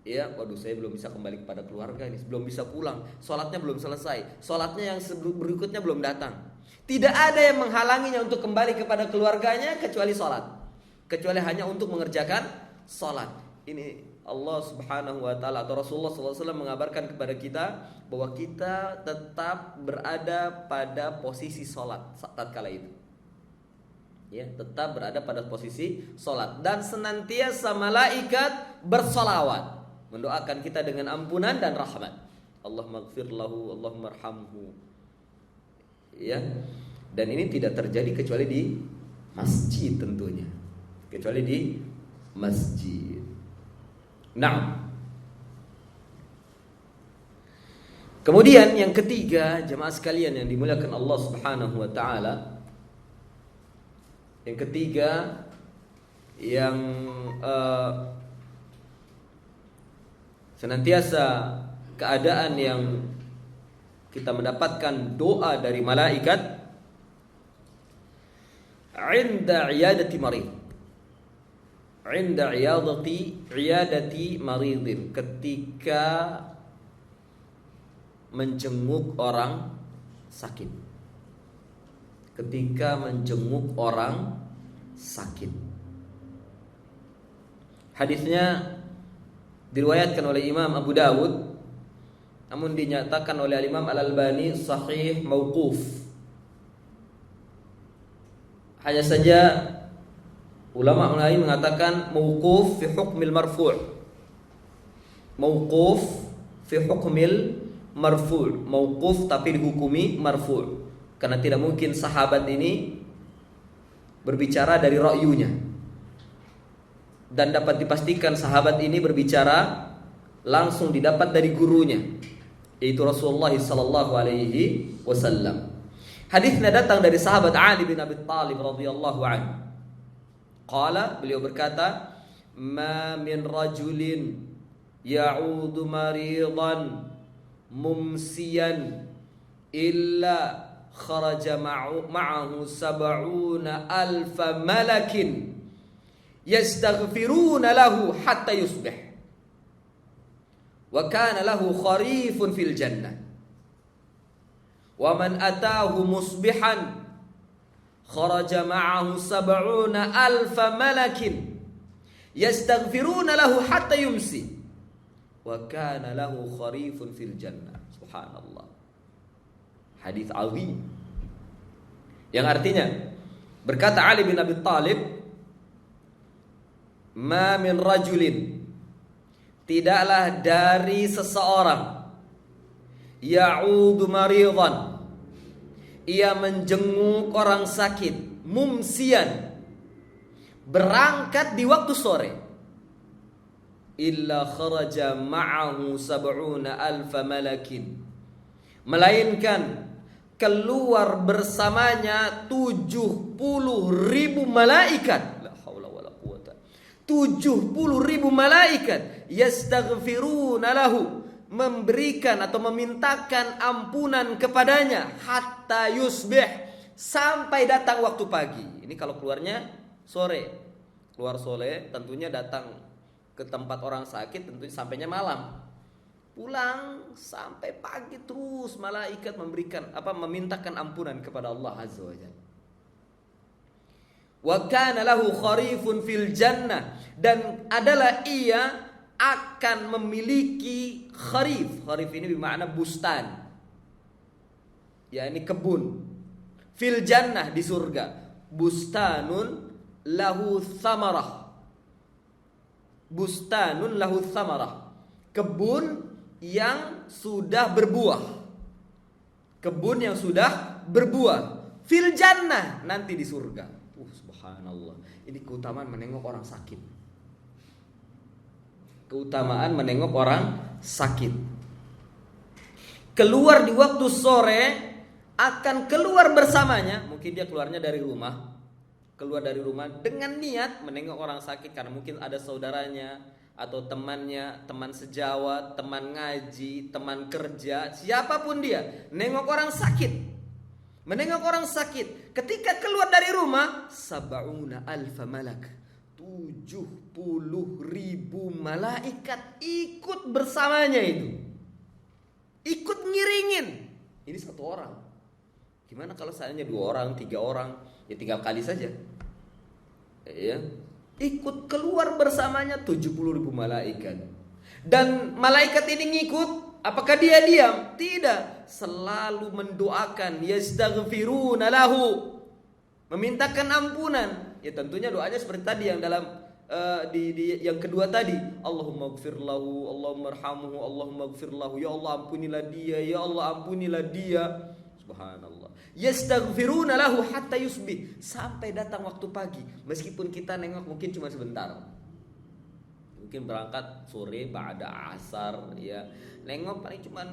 Ya, waduh saya belum bisa kembali kepada keluarga ini, belum bisa pulang, sholatnya belum selesai, sholatnya yang berikutnya belum datang. Tidak ada yang menghalanginya untuk kembali kepada keluarganya kecuali sholat, kecuali hanya untuk mengerjakan sholat. Ini Allah subhanahu wa ta'ala atau Rasulullah SAW mengabarkan kepada kita bahwa kita tetap berada pada posisi sholat saat kala itu. Ya, tetap berada pada posisi sholat. Dan senantiasa malaikat bersolawat mendoakan kita dengan ampunan dan rahmat. Allahumma ighfir lahu, Allahumma arhamhu. Ya. Dan ini tidak terjadi kecuali di masjid tentunya. Kecuali di masjid. Nah. Kemudian yang ketiga, jemaah sekalian yang dimuliakan Allah Subhanahu wa taala. Yang ketiga yang senantiasa keadaan yang kita mendapatkan doa dari malaikat inda iyadati marid. Inda iyadati maridin, ketika menjenguk orang sakit. Ketika menjenguk orang sakit. Hadisnya diriwayatkan oleh Imam Abu Dawud, namun dinyatakan oleh Imam Al-Albani sahih mauquf. Hanya saja ulama lain mengatakan mauquf fi hukmil marfu'. Mauquf fi hukmil marfu'. Mauquf tapi dihukumi marfu'. Karena tidak mungkin sahabat ini berbicara dari ra'yunya. Dan dapat dipastikan sahabat ini berbicara langsung didapat dari gurunya, yaitu Rasulullah sallallahu alaihi wasallam. Hadisnya datang dari sahabat Ali bin Abi Thalib radhiyallahu anhu. Qala, beliau berkata, "Ma min rajulin ya'udu maridan mumsiyan illa kharaja ma'ahu sab'una alfa malakin yastaghfiruna lahu hatta yusbih wa kana lahu kharifun fil jannah wa man ataahu musbihan kharaja ma'ahu sab'una alfa malakin yastaghfiruna lahu hatta yumsi wa kana lahu kharifun fil jannah." Subhanallah. Hadis azim yang artinya, berkata Ali bin Abi Thalib, "Ma min rajulin," tidaklah dari seseorang, ya'udu maridan, ia menjenguk orang sakit, mumsian, berangkat di waktu sore, illa kharaja ma'ahu sab'una alfa malakin, melainkan keluar bersamanya 70.000 malaikat. 70.000 malaikat yastaghfiruna lahu, memberikan atau memintakan ampunan kepadanya, hatta yusbih, sampai datang waktu pagi. Ini kalau keluarnya sore. Keluar sore tentunya datang ke tempat orang sakit, tentunya sampainya malam. Pulang sampai pagi terus malaikat memintakan ampunan kepada Allah Azza wa Jalla. Wa kana lahu kharifun fil jannah, dan adalah ia akan memiliki kharif. Kharif ini bermakna bustan, yakni kebun. Fil jannah, di surga. Bustanun lahu thamarah. Bustanun lahu thamarah, kebun yang sudah berbuah. Kebun yang sudah berbuah. Fil jannah, nanti di surga. Subhanallah. Ini keutamaan menengok orang sakit. Keutamaan menengok orang sakit. keluar di waktu sore, akan keluar bersamanya. Mungkin dia keluarnya dari rumah, keluar dari rumah dengan niat menengok orang sakit, karena mungkin ada saudaranya atau temannya, teman sejawat, teman ngaji, teman kerja, siapapun dia, nengok orang sakit, menengok orang sakit. Ketika keluar dari rumah, sab'una alfa malak, 70.000 malaikat ikut bersamanya itu, ikut ngiringin. Ini satu orang. Gimana kalau seandainya 2 orang, 3 orang? Ya 3 kali saja. Ya, ikut keluar bersamanya 70.000 malaikat. Dan malaikat ini ngikut. Apakah dia diam? Tidak. Selalu mendoakan, yastaghfiruna lahu, memintakan ampunan. Ya tentunya doanya seperti tadi yang dalam di yang kedua tadi, Allahumma gfir lahu, Allahumma arhamhu, Allahumma gfir lahu, ya Allah ampunilah dia, ya Allah ampunilah dia. Subhanallah. Yastaghfiruna lahu hatta yusbih, sampai datang waktu pagi. Meskipun kita nengok mungkin cuma sebentar, mungkin berangkat sore ba'da asar, ya nengok paling cuma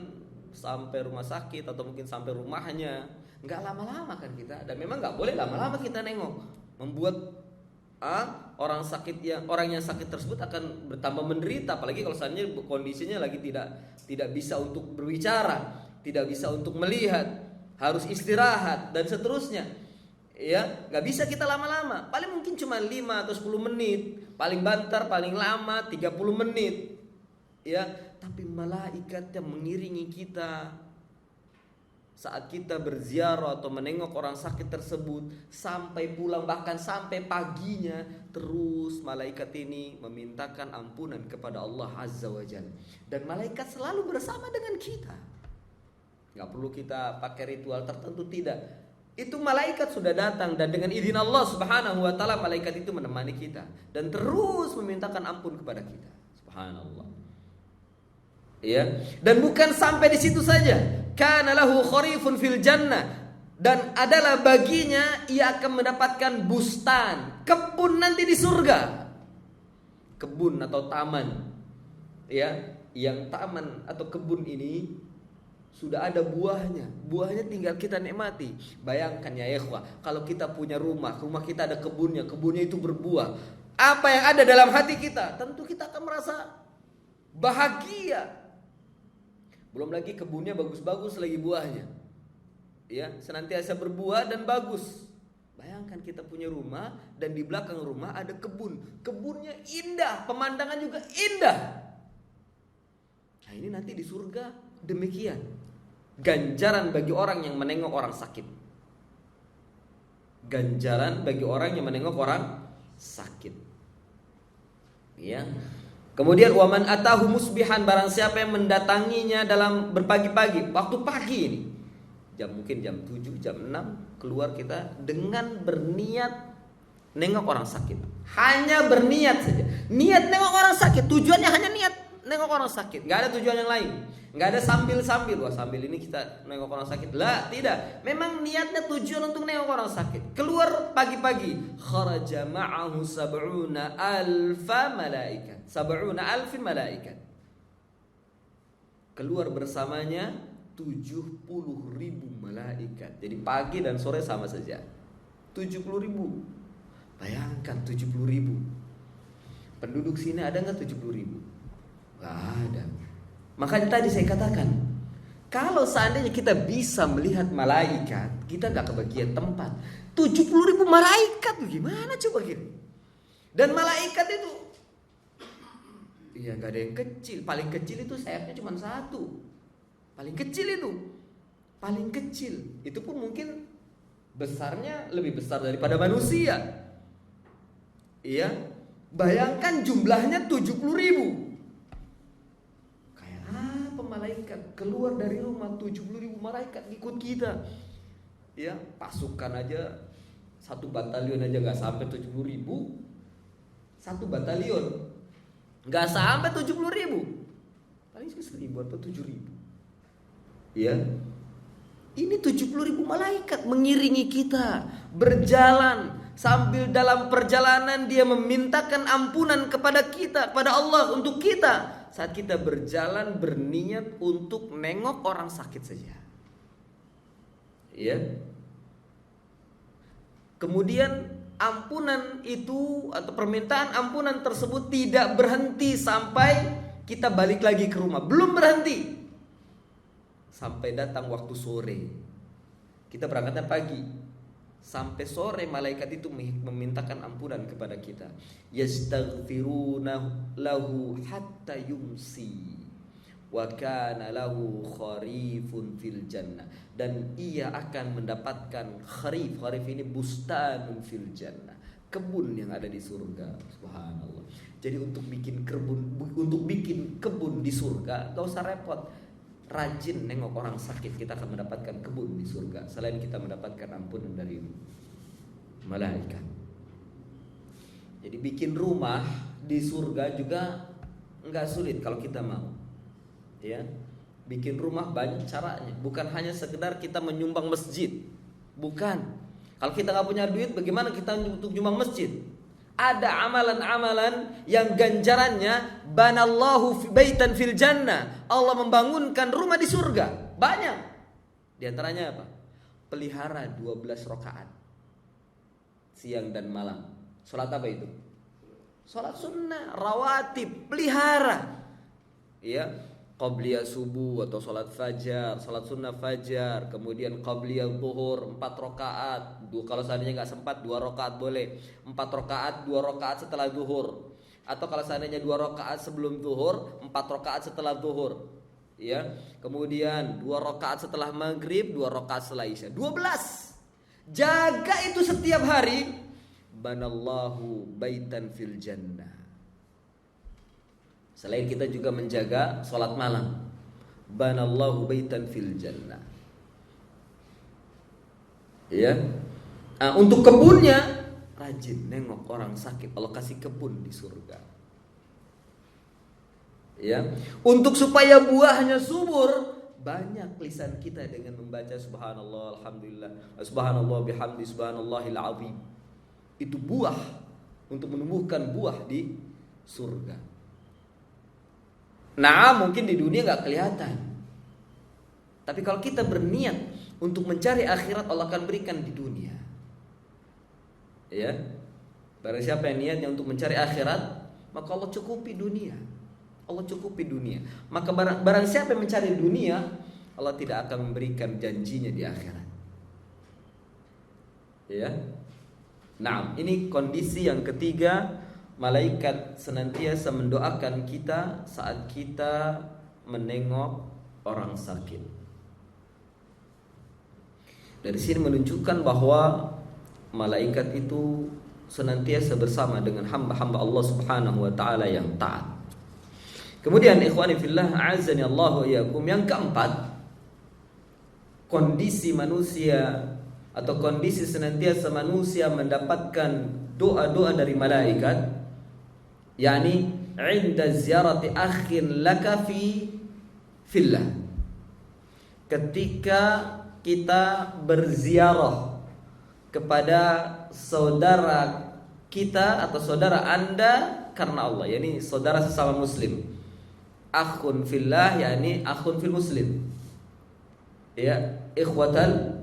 sampai rumah sakit atau mungkin sampai rumahnya. Nggak lama-lama kan kita, dan memang nggak boleh lama-lama kita nengok, membuat orang yang sakit tersebut akan bertambah menderita. Apalagi kalau seandainya kondisinya lagi tidak bisa untuk berbicara, tidak bisa untuk melihat, harus istirahat dan seterusnya. Ya, nggak bisa kita lama-lama. Paling mungkin cuma 5 atau 10 menit, paling banter paling lama 30 menit. Ya, tapi malaikat yang mengiringi kita saat kita berziarah atau menengok orang sakit tersebut sampai pulang, bahkan sampai paginya, terus malaikat ini memintakan ampunan kepada Allah Azza wa Jalla. Dan malaikat selalu bersama dengan kita. Gak perlu kita pakai ritual tertentu, tidak. Itu malaikat sudah datang, dan dengan izin Allah Subhanahu wa taala malaikat itu menemani kita dan terus memintakan ampun kepada kita. Subhanallah. Ya, dan bukan sampai di situ saja. Kana lahu kharifun fil jannah, dan adalah baginya ia akan mendapatkan bustan, kebun nanti di surga. Kebun atau taman. Ya, yang taman atau kebun ini sudah ada buahnya. Buahnya tinggal kita nikmati. Bayangkan ya ikhwah, kalau kita punya rumah kita ada kebunnya, kebunnya itu berbuah. Apa yang ada dalam hati kita? Tentu kita akan merasa bahagia. Belum lagi kebunnya bagus-bagus lagi buahnya. Ya, senantiasa berbuah dan bagus. Bayangkan kita punya rumah dan di belakang rumah ada kebun. Kebunnya indah, pemandangan juga indah. Nah, ini nanti di surga demikian. Ganjaran bagi orang yang menengok orang sakit. Ganjaran bagi orang yang menengok orang sakit. Ya. Kemudian waman atahu musbihan, barang siapa yang mendatanginya dalam berpagi-pagi, waktu pagi ini, mungkin jam 7, jam 6 keluar kita dengan berniat nengok orang sakit. Hanya berniat saja. Niat nengok orang sakit, tujuannya hanya niat nengok orang sakit. Enggak ada tujuan yang lain. Enggak ada sambil-sambil, wah sambil ini kita nengok orang sakit. Lah, tidak. Memang niatnya tujuan untuk nengok orang sakit. Keluar pagi-pagi, kharaja ma'ahu sab'una alfa malaikat. Sab'una alfin malaikat. Keluar bersamanya 70.000 malaikat. Jadi pagi dan sore sama saja. 70.000. Bayangkan 70.000. Penduduk sini ada enggak 70.000? Enggak ada. Makanya tadi saya katakan, kalau seandainya kita bisa melihat malaikat, kita gak kebagian tempat. 70.000 malaikat, gimana coba gitu? Dan malaikat itu, ya gak ada yang kecil. Paling kecil itu sayapnya cuma 1. Paling kecil itu, paling kecil. Itu pun mungkin besarnya lebih besar daripada manusia. Iya, bayangkan jumlahnya 70.000. Malaikat keluar dari rumah, 70.000 malaikat ikut kita. Ya, pasukan aja, 1 batalion aja gak sampai 70.000. 1 batalion gak sampai 70.000. Paling 1.000 atau 7.000. Ya, ini 70.000 malaikat mengiringi kita berjalan. Sambil dalam perjalanan dia memintakan ampunan kepada kita, kepada Allah untuk kita. saat kita berjalan berniat untuk nengok orang sakit saja. Ya. Kemudian ampunan itu atau permintaan ampunan tersebut tidak berhenti sampai kita balik lagi ke rumah. Belum berhenti sampai datang waktu sore. Kita berangkatnya pagi. Sampai sore malaikat itu memintakan ampunan kepada kita. Yastaghfiruna lahu hatta yumsi wa kana lahu kharifun fil jannah. Dan ia akan mendapatkan kharif. Kharif ini bustanun fil jannah, kebun yang ada di surga. Subhanallah. Jadi untuk bikin kebun di surga gak usah repot. Rajin nengok orang sakit, kita akan mendapatkan kebun di surga. Selain kita mendapatkan ampunan dari malaikat. Jadi bikin rumah di surga juga enggak sulit kalau kita mau. Ya. Bikin rumah banyak caranya. Bukan hanya sekedar kita menyumbang masjid. Bukan. Kalau kita enggak punya duit, bagaimana kita untuk nyumbang masjid? Ada amalan-amalan yang ganjarannya banallahu baitan fil jannah. Allah membangunkan rumah di surga. Banyak. Di antaranya apa? Pelihara 12 rakaat siang dan malam. Salat apa itu? Salat sunnah, rawatib, pelihara. Ya, qabliyah subuh atau salat fajar, salat sunnah fajar, kemudian qabliyah zuhur 4 rakaat. Kalau seandainya enggak sempat 2 rakaat boleh. 4 rakaat, 2 rakaat setelah zuhur. Atau kalau seandainya 2 rakaat sebelum zuhur, 4 rakaat setelah zuhur. Ya. Kemudian 2 rakaat setelah maghrib, 2 rakaat setelah isya. 12. Jaga itu setiap hari. Banallahu baitan fil jannah. Selain kita juga menjaga salat malam. Banallahu baitan fil jannah. Ya. Nah, untuk kebunnya rajin nengok orang sakit, Allah kasih kebun di surga. Ya. Untuk supaya buahnya subur, banyak lisan kita dengan membaca subhanallah, alhamdulillah, subhanallah bihamdi, subhanallahil azim. Itu buah untuk menumbuhkan buah di surga. Nah, mungkin di dunia gak kelihatan. Tapi kalau kita berniat untuk mencari akhirat, Allah akan berikan di dunia. Ya. Barang siapa yang niatnya untuk mencari akhirat, maka Allah cukupi dunia. Allah cukupi dunia. Maka barang siapa yang mencari dunia, Allah tidak akan memberikan janjinya di akhirat. Ya. Nah, ini kondisi yang ketiga. Malaikat senantiasa mendoakan kita saat kita menengok orang sakit. Dari sini menunjukkan bahwa malaikat itu senantiasa bersama dengan hamba-hamba Allah Subhanahu wa taala yang taat. Kemudian ikhwani fillah, azani Allah wa iyyakum, yang keempat, kondisi manusia atau kondisi senantiasa manusia mendapatkan doa-doa dari malaikat, yakni inda ziyarati akhin laka fillah. Ketika kita berziarah kepada saudara kita atau saudara Anda karena Allah, yakni saudara sesama muslim. Akhun fillah yakni akhun fil muslim. Ya, ikhwatal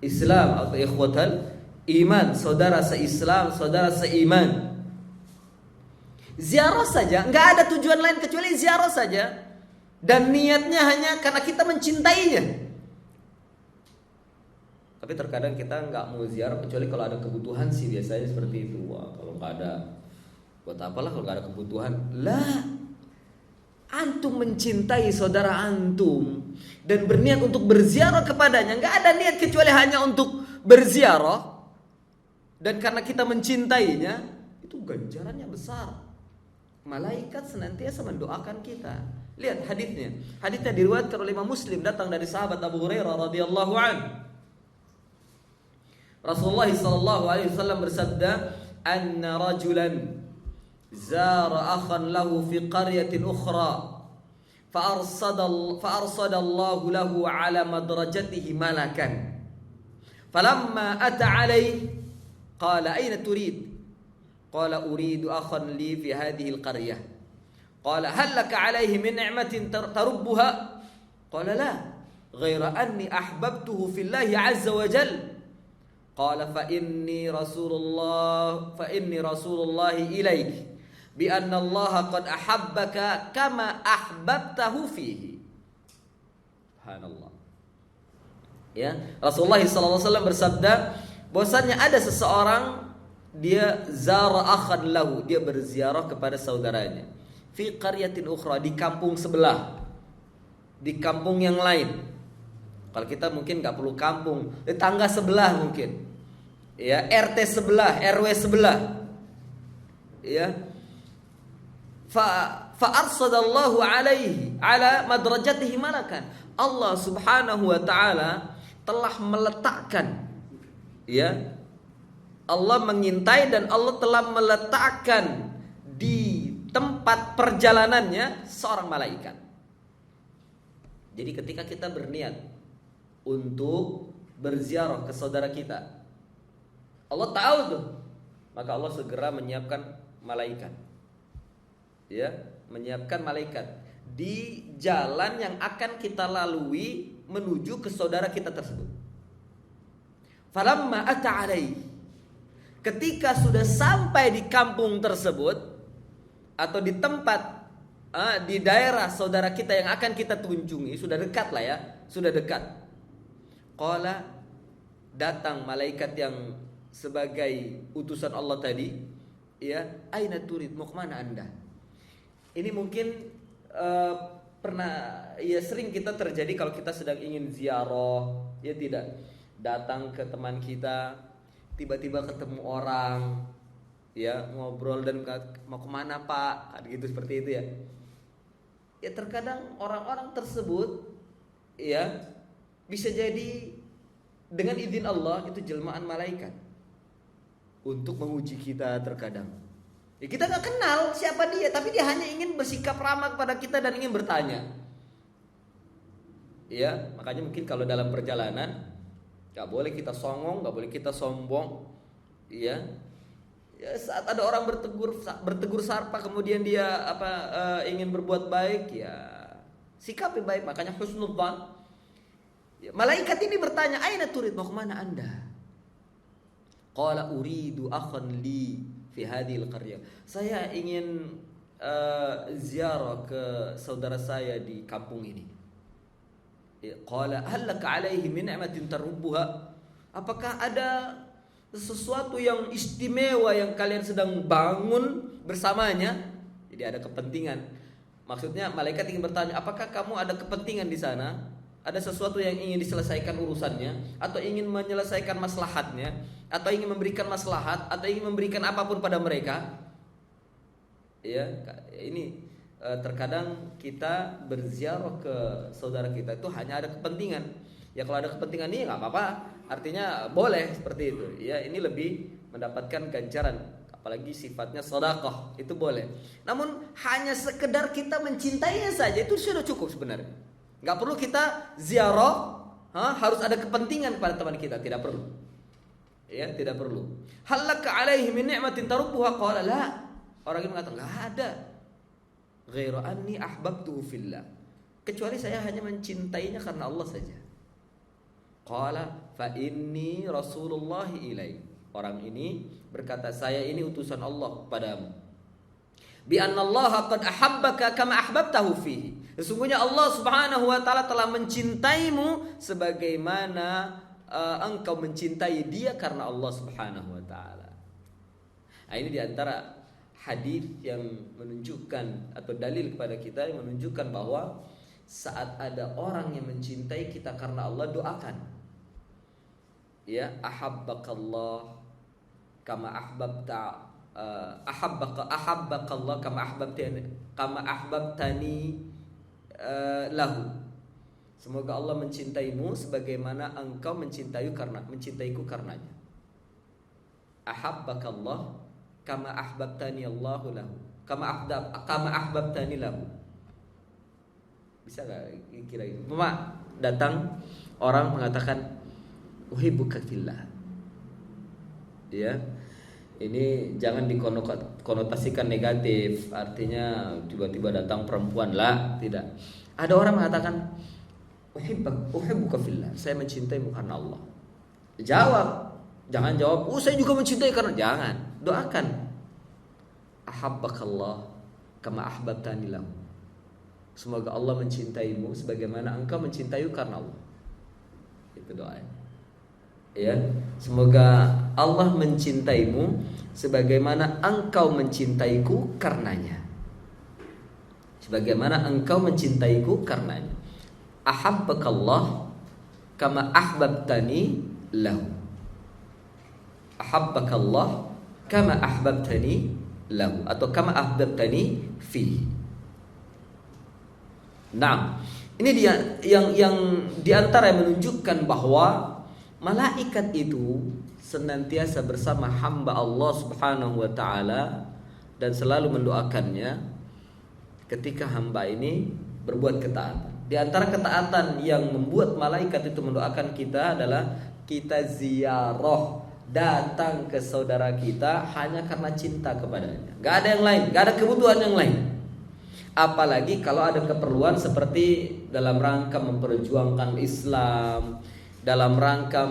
Islam atau ikhwatal iman, saudara seislam, saudara seiman. Ziarah saja, nggak ada tujuan lain kecuali ziarah saja, dan niatnya hanya karena kita mencintainya. Tapi terkadang kita nggak mau ziarah kecuali kalau ada kebutuhan sih, biasanya seperti itu. Wah, kalau nggak ada, buat apalah kalau nggak ada kebutuhan? Lah, antum mencintai saudara antum dan berniat untuk berziarah kepadanya, nggak ada niat kecuali hanya untuk berziarah, dan karena kita mencintainya, itu ganjarannya besar. Malaikat senantiasa mendoakan kita. Lihat hadisnya. Hadisnya diriwayatkan oleh Imam Muslim, datang dari sahabat Abu Hurairah radhiyallahu anhu. Rasulullah sallallahu alaihi wasallam bersabda, "Anna rajulan zara akhan lahu fi qaryatin ukhra, fa arsada Allahu lahu ala madrajatihi malakan. Falamma ata alaihi qala ayna turid?" Qala uridu akhan li fi hadhihi al-qaryah. Qala hal laka alaihi min ni'matin tarubbuha? Qala la, ghaira anni ahbabtuhu fillahi azza wa jalla. Qala fa inni Rasulullah ilaik bi anna Allah qad ahabbaka kama ahbabtahu fihi. Subhanallah. Ya, Rasulullah SAW bersabda bahwasanya ada seseorang dia zara akhan lahu, dia berziarah kepada saudaranya fi qaryatin ukhra, di kampung sebelah, di kampung yang lain. Kalau kita mungkin nggak perlu kampung, di tangga sebelah mungkin, ya, RT sebelah, RW sebelah, ya. Fa arsadallahu alaihi ala madrajatihi malakan. Allah Subhanahu wa taala telah meletakkan, ya, Allah mengintai dan Allah telah meletakkan di tempat perjalanannya seorang malaikat. Jadi ketika kita berniat untuk berziarah ke saudara kita, Allah tahu tuh, maka Allah segera menyiapkan malaikat, ya, menyiapkan malaikat di jalan yang akan kita lalui menuju ke saudara kita tersebut. Falamma ata alaihi, ketika sudah sampai di kampung tersebut atau di tempat di daerah saudara kita yang akan kita kunjungi, sudah dekat lah ya, sudah dekat. Qala, datang malaikat yang sebagai utusan Allah tadi, ya, aina turid, mau kemana anda? Ini mungkin pernah, ya, sering kita terjadi kalau kita sedang ingin ziarah, ya tidak, datang ke teman kita, tiba-tiba ketemu orang, ya, ngobrol dan mau kemana pak, gitu, seperti itu ya. Ya terkadang orang-orang tersebut, ya, bisa jadi dengan izin Allah itu jelmaan malaikat untuk menguji kita terkadang. Ya, kita nggak kenal siapa dia, tapi dia hanya ingin bersikap ramah kepada kita dan ingin bertanya. Ya, makanya mungkin kalau dalam perjalanan nggak boleh kita songong, nggak boleh kita sombong. Ya, saat ada orang bertegur sapa, kemudian dia ingin berbuat baik, ya sikapi baik. Makanya husnudzan. Ya, malaikat ini bertanya, aina turid, mau kemana anda? Qala uridu akhan li fi hadhil qaryah. Saya ingin ziarah ke saudara saya di kampung ini. Qala hal laka alaihi min ni'matin tarubbuha? Apakah ada sesuatu yang istimewa yang kalian sedang bangun bersamanya? Jadi ada kepentingan. Maksudnya malaikat ingin bertanya, apakah kamu ada kepentingan di sana? Ada sesuatu yang ingin diselesaikan urusannya, atau ingin menyelesaikan maslahatnya, atau ingin memberikan maslahat, atau ingin memberikan apapun pada mereka? Ya, ini terkadang kita berziarah ke saudara kita itu hanya ada kepentingan. Ya kalau ada kepentingan ini nggak apa-apa, artinya boleh seperti itu. Ya ini lebih mendapatkan ganjaran, apalagi sifatnya sedekah, itu boleh. Namun hanya sekedar kita mencintainya saja itu sudah cukup sebenarnya. Nggak perlu kita ziarah, harus ada kepentingan pada teman kita, tidak perlu. Ya tidak perlu. Hal laka alaihi min ni'matin tarubbuha? Qala la. Orang ini mengatakan nggak ada. Ghairu anni ahbabtuhu fillah, kecuali saya hanya mencintainya karena Allah saja. Qala fa inni Rasulullah ilaik. Orang ini berkata, saya ini utusan Allah padamu. Bi anna Allah qad ahabbaka kama ahbabtahu fihi. Sesungguhnya Allah Subhanahu wa taala telah mencintaimu sebagaimana engkau mencintai dia karena Allah Subhanahu wa taala. Nah, ini diantara hadis yang menunjukkan atau dalil kepada kita yang menunjukkan bahwa saat ada orang yang mencintai kita karena Allah, doakan. Ya, ahabbakallah kama ahbabta ahabbakallah kama ahbabtani lahu. Semoga Allah mencintaimu sebagaimana engkau mencintaiku karenanya. Ahabbakallah kama ahbabtani Allahu lahu, kama ahbabtani lahu. Bisa gak kira gitu? Datang orang mengatakan uhibbuka fillah. Ya. Ini jangan dikonotasikan negatif, artinya tiba-tiba datang perempuan lah, tidak. Ada orang mengatakan uhibbuka fillah, saya mencintaimu karena Allah. Jawab, jangan jawab, saya juga mencintai karena, jangan. Doakan. Ahabbakallah kama ahbabtani lahu. Semoga Allah mencintaimu sebagaimana engkau mencintaiku karena Allah. Itu doanya. Ya, semoga Allah mencintaimu sebagaimana engkau mencintaiku karenanya. Sebagaimana engkau mencintaiku karenanya. Ahabbakallah kama ahbabtani lahu. Ahabbakallah kama ahbabtani lahu, atau kama ahbabtani fihi. Nah, ini dia yang diantara yang menunjukkan bahwa malaikat itu senantiasa bersama hamba Allah Subhanahu wa taala dan selalu mendoakannya ketika hamba ini berbuat ketaatan. Di antara ketaatan yang membuat malaikat itu mendoakan kita adalah kita ziarah, datang ke saudara kita hanya karena cinta kepadanya. Gak ada yang lain, gak ada kebutuhan yang lain. Apalagi kalau ada keperluan seperti dalam rangka memperjuangkan Islam, dalam rangka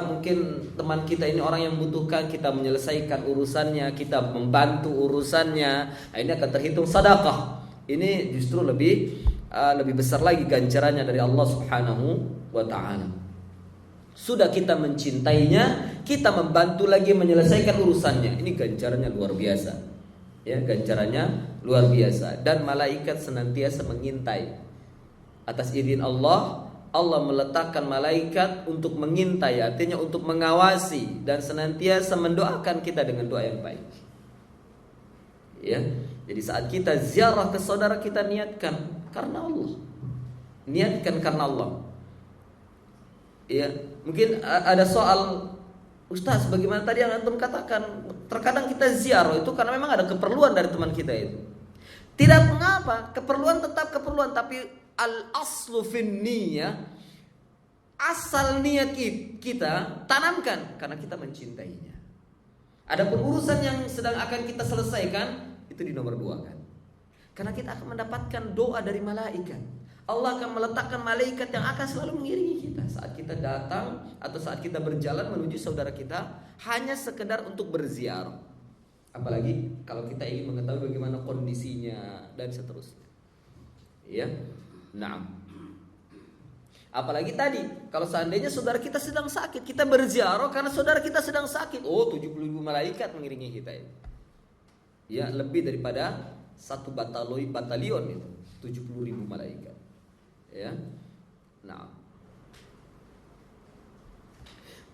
mungkin teman kita ini orang yang membutuhkan, kita menyelesaikan urusannya, kita membantu urusannya, nah ini akan terhitung sedekah. Ini justru lebih besar lagi ganjarannya dari Allah Subhanahu wa taala. Sudah kita mencintainya, kita membantu lagi menyelesaikan urusannya. Ini ganjarannya luar biasa. Ya, ganjarannya luar biasa. Dan malaikat senantiasa mengintai. Atas izin Allah meletakkan malaikat untuk mengintai, artinya untuk mengawasi dan senantiasa mendoakan kita dengan doa yang baik. Ya, jadi saat kita ziarah ke saudara kita, niatkan karena Allah. Niatkan karena Allah. Ya, mungkin ada soal, Ustaz, bagaimana tadi yang antum katakan, terkadang kita ziarah itu karena memang ada keperluan dari teman kita itu. Tidak mengapa, keperluan tetap keperluan, tapi al-aslu fin niyah, asal niat kita tanamkan karena kita mencintainya. Adapun urusan yang sedang akan kita selesaikan itu dinomor dua kan. Karena kita akan mendapatkan doa dari malaikat. Allah akan meletakkan malaikat yang akan selalu mengiringi kita saat kita datang atau saat kita berjalan menuju saudara kita hanya sekedar untuk berziarah. Apalagi kalau kita ingin mengetahui bagaimana kondisinya dan seterusnya. Ya. Nah, apalagi tadi kalau seandainya saudara kita sedang sakit, kita berziarah karena saudara kita sedang sakit. 70.000 malaikat mengiringi kita ini. Ya, lebih daripada satu batalion itu, 70.000 malaikat. Ya. Nah,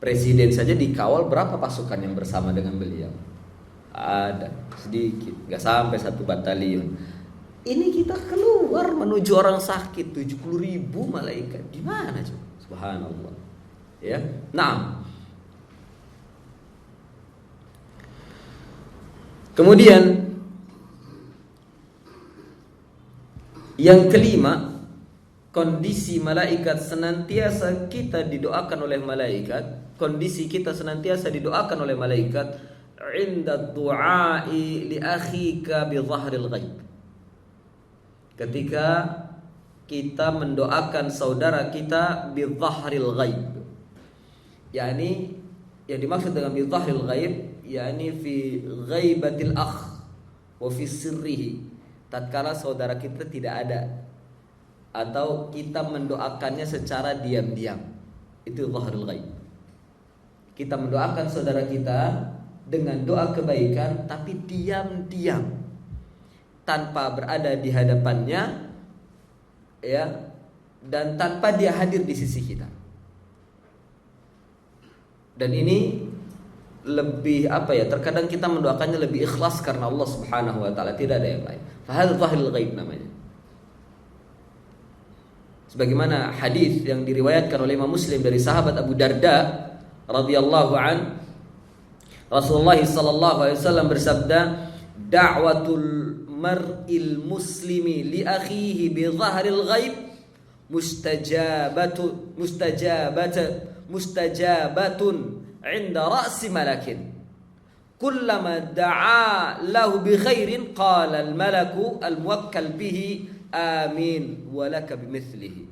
presiden saja dikawal berapa pasukan yang bersama dengan beliau? Ada sedikit, nggak sampai satu batalion. Ini kita keluar menuju orang sakit, 70.000 malaikat. Gimana coba? Subhanallah. Ya. Nah. Kemudian yang kelima, kondisi malaikat senantiasa kita didoakan oleh malaikat. Kondisi kita senantiasa didoakan oleh malaikat inda du'ai li akhika bi dhahril ghaib. Ketika kita mendoakan saudara kita bi dhahril ghaib. yakni yang dimaksud dengan bi dhahril ghaib yakni fi ghaibatil akh wa fi sirrihi. Tatkala saudara kita tidak ada atau kita mendoakannya secara diam-diam, itu dhahrul ghaib. Kita mendoakan saudara kita dengan doa kebaikan tapi diam-diam, tanpa berada di hadapannya, ya, dan tanpa dia hadir di sisi kita. Dan ini lebih terkadang kita mendoakannya lebih ikhlas karena Allah Subhanahu wa taala, tidak ada yang lain. Fahadz dhahrul ghaib namanya. Sebagaimana hadis yang diriwayatkan oleh Imam Muslim dari sahabat Abu Darda radhiyallahu an, Rasulullah sallallahu alaihi wasallam bersabda, da'watul mar'il muslimi li akhihi bi dhahril ghaib mustajabatun 'inda ra'si malakin. kullama da'a lahu bi khairin qala al malaku al muwakkal bihi amin wa laka bimithlihi.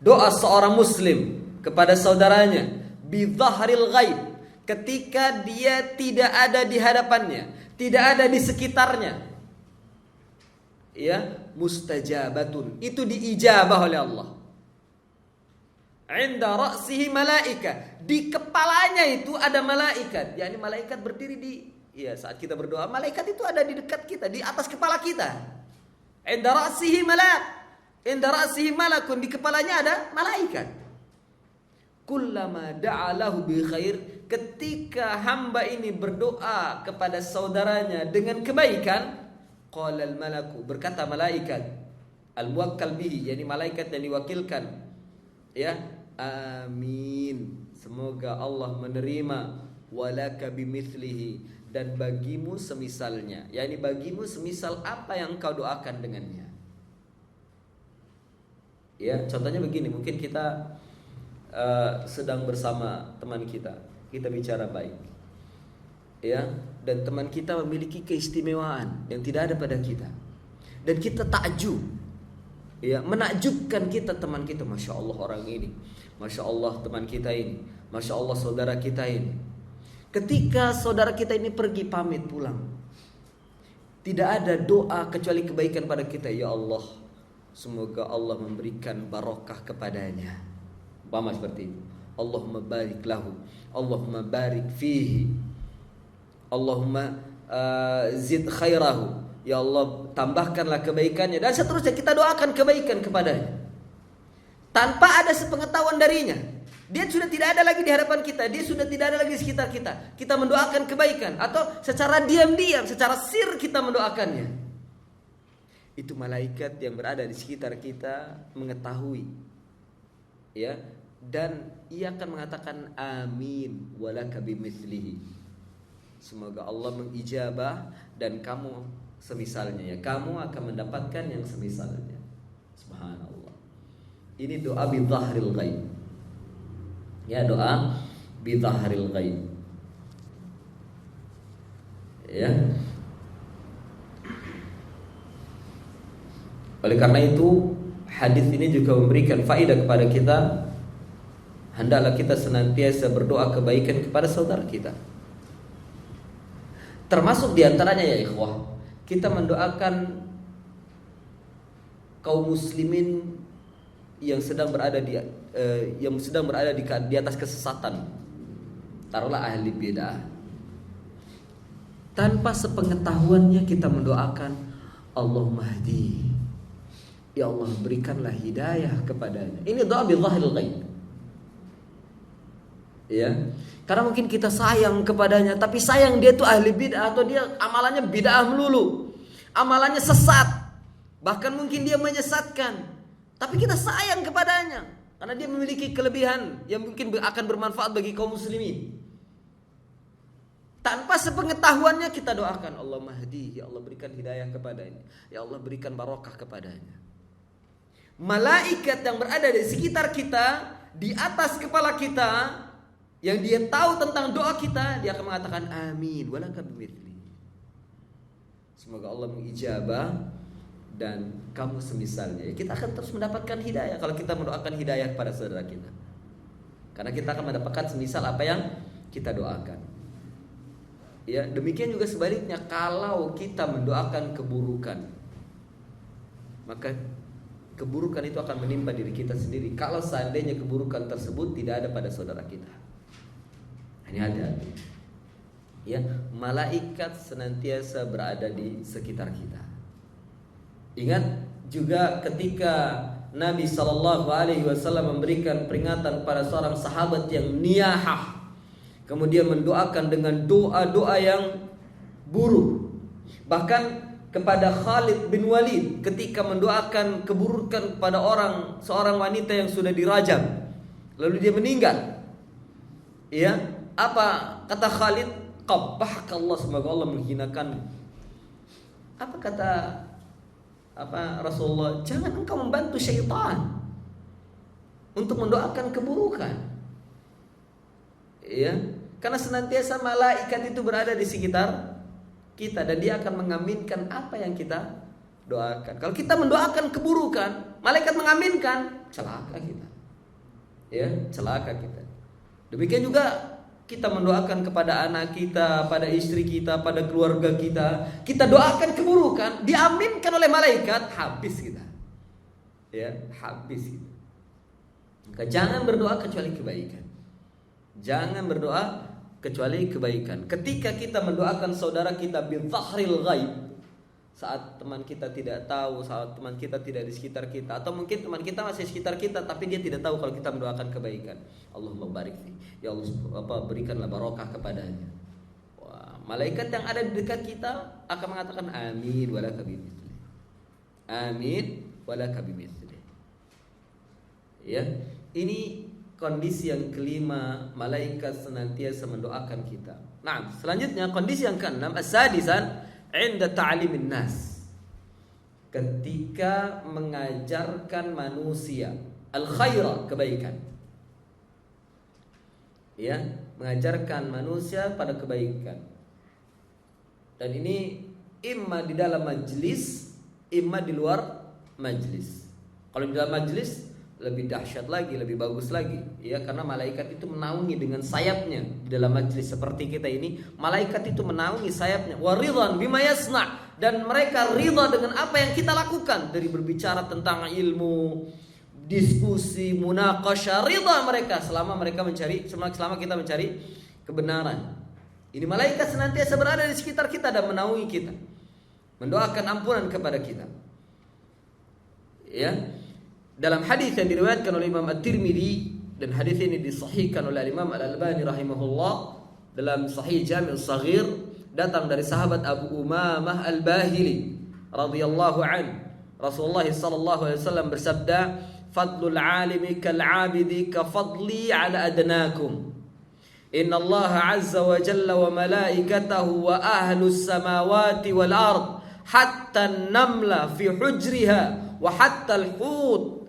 Doa seorang muslim kepada saudaranya bi dhahril ghaib, ketika dia tidak ada di hadapannya, tidak ada di sekitarnya, ya, mustajabatun, itu diijabah oleh Allah. Inda ra'sihi malaika, di kepalanya itu ada malaikat, yakni malaikat berdiri di, ya, saat kita berdoa malaikat itu ada di dekat kita, di atas kepala kita. Inda ra'sihi malak, inda ra'sihi malakun, di kepalanya ada malaikat. Kullama da'alahu bi khair, ketika hamba ini berdoa kepada saudaranya dengan kebaikan, qala al malaku, berkata malaikat, al muwakkal bihi, yakni malaikat yang diwakilkan, ya, amin, semoga Allah menerima, walaka bimithlihi, dan bagimu semisalnya, yakni bagimu semisal apa yang kau doakan dengannya. Ya, contohnya begini, mungkin kita sedang bersama teman kita bicara baik, ya, dan teman kita memiliki keistimewaan yang tidak ada pada kita, dan kita takjub, ya, menakjubkan kita teman kita, masya Allah orang ini, masya Allah teman kita ini, masya Allah saudara kita ini. Ketika saudara kita ini pergi pamit pulang, tidak ada doa kecuali kebaikan pada kita. Ya Allah, semoga Allah memberikan barokah kepadanya. Umpama seperti itu. Allahumma barik lahu, Allahumma barik fihi, Allahumma zid khairahu, ya Allah tambahkanlah kebaikannya, dan seterusnya. Kita doakan kebaikan kepadanya tanpa ada sepengetahuan darinya. Dia sudah tidak ada lagi di hadapan kita, dia sudah tidak ada lagi di sekitar kita. Kita mendoakan kebaikan, atau secara diam-diam, secara sir kita mendoakannya. Itu malaikat yang berada di sekitar kita mengetahui, ya, dan ia akan mengatakan amin walaka bimithlihi, semoga Allah mengijabah dan kamu semisalnya, ya, kamu akan mendapatkan yang semisalnya. Subhanallah. Ini doa bi dhahril ghaib, ya, doa bi dhahril ghaib, ya. Oleh karena itu hadis ini juga memberikan faedah kepada kita. Hendaklah kita senantiasa berdoa kebaikan kepada saudara kita. Termasuk diantaranya, ya ikhwah, kita mendoakan kaum muslimin yang sedang berada di atas kesesatan. Taruhlah ahli bid'ah. Tanpa sepengetahuannya kita mendoakan, Allahumma hdi, ya Allah berikanlah hidayah kepadanya. Ini doa bi dhahril ghaib, ya, karena mungkin kita sayang kepadanya, tapi sayang dia itu ahli bid'ah, atau dia amalannya bid'ah melulu, amalannya sesat, bahkan mungkin dia menyesatkan, tapi kita sayang kepadanya karena dia memiliki kelebihan yang mungkin akan bermanfaat bagi kaum muslimin. Tanpa sepengetahuannya kita doakan, Allahumma hdi, ya Allah berikan hidayah kepadanya, ya Allah berikan barokah kepadanya. Malaikat yang berada di sekitar kita, di atas kepala kita, yang dia tahu tentang doa kita, dia akan mengatakan amin walaka bimithli, semoga Allah mengijabah dan kamu semisalnya. Kita akan terus mendapatkan hidayah kalau kita mendoakan hidayah kepada saudara kita, karena kita akan mendapatkan semisal apa yang kita doakan. Ya, demikian juga sebaliknya, kalau kita mendoakan keburukan, maka keburukan itu akan menimpa diri kita sendiri, kalau seandainya keburukan tersebut tidak ada pada saudara kita. Ini hati-hati, ya, malaikat senantiasa berada di sekitar kita. Ingat juga ketika Nabi SAW memberikan peringatan pada seorang sahabat yang niyahah, kemudian mendoakan dengan doa-doa yang buruk. Bahkan kepada Khalid bin Walid ketika mendoakan keburukan pada seorang wanita yang sudah dirajam, lalu dia meninggal, ya, apa kata Khalid? Qabbahkallah, semoga Allah menghinakanmu. Apa kata Rasulullah? Jangan engkau membantu syaitan untuk mendoakan keburukan, ya. Karena senantiasa malaikat itu berada di sekitar kita dan dia akan mengaminkan apa yang kita doakan. Kalau kita mendoakan keburukan, malaikat mengaminkan, celaka kita. Ya, celaka kita. Demikian juga kita mendoakan kepada anak kita, pada istri kita, pada keluarga kita. Kita doakan keburukan, diaminkan oleh malaikat, habis kita. Ya, habis kita. Maka jangan berdoa kecuali kebaikan. Jangan berdoa kecuali kebaikan. Ketika kita mendoakan saudara kita bil zahril ghaib, saat teman kita tidak tahu, saat teman kita tidak di sekitar kita, atau mungkin teman kita masih di sekitar kita tapi dia tidak tahu kalau kita mendoakan kebaikan. Allahumma barik fi. Ya Allah, berikanlah barokah kepadanya. Wah, malaikat yang ada di dekat kita akan mengatakan amin wala kabimitsli. Amin wala kabimitsli. Ya, ini kondisi yang kelima, malaikat senantiasa mendoakan kita. Nah, selanjutnya kondisi yang keenam, as-sadisan, 'inda ta'limin nas. Ketika mengajarkan manusia al-khaira, kebaikan. Ya, mengajarkan manusia pada kebaikan. Dan ini imma di dalam majlis, imma di luar majlis. Kalau di dalam majlis lebih dahsyat lagi, lebih bagus lagi, ya, karena malaikat itu menaungi dengan sayapnya di dalam majlis seperti kita ini. Malaikat itu menaungi sayapnya, waridhan bima yasna, dan mereka ridha dengan apa yang kita lakukan, dari berbicara tentang ilmu, diskusi, munaqasyah, ridha mereka selama kita mencari kebenaran. Ini malaikat senantiasa berada di sekitar kita dan menaungi kita, mendoakan ampunan kepada kita. Ya. Dalam hadis yang diriwayatkan oleh Imam At-Tirmidzi, dan hadis ini disahihkan oleh Imam Al-Albani rahimahullah dalam Sahih Jami' As-Shaghir, datang dari sahabat Abu Umamah Al-Bahili radhiyallahu an. Rasulullah sallallahu alaihi wasallam bersabda, "Fadlul 'alimi kal 'abidi ka fadli 'ala adnakum. Inna Allah 'azza wa jalla wa malaikatahu wa ahlus samawati wal ard hatta an-namla fi hujriha wa hatta al-hut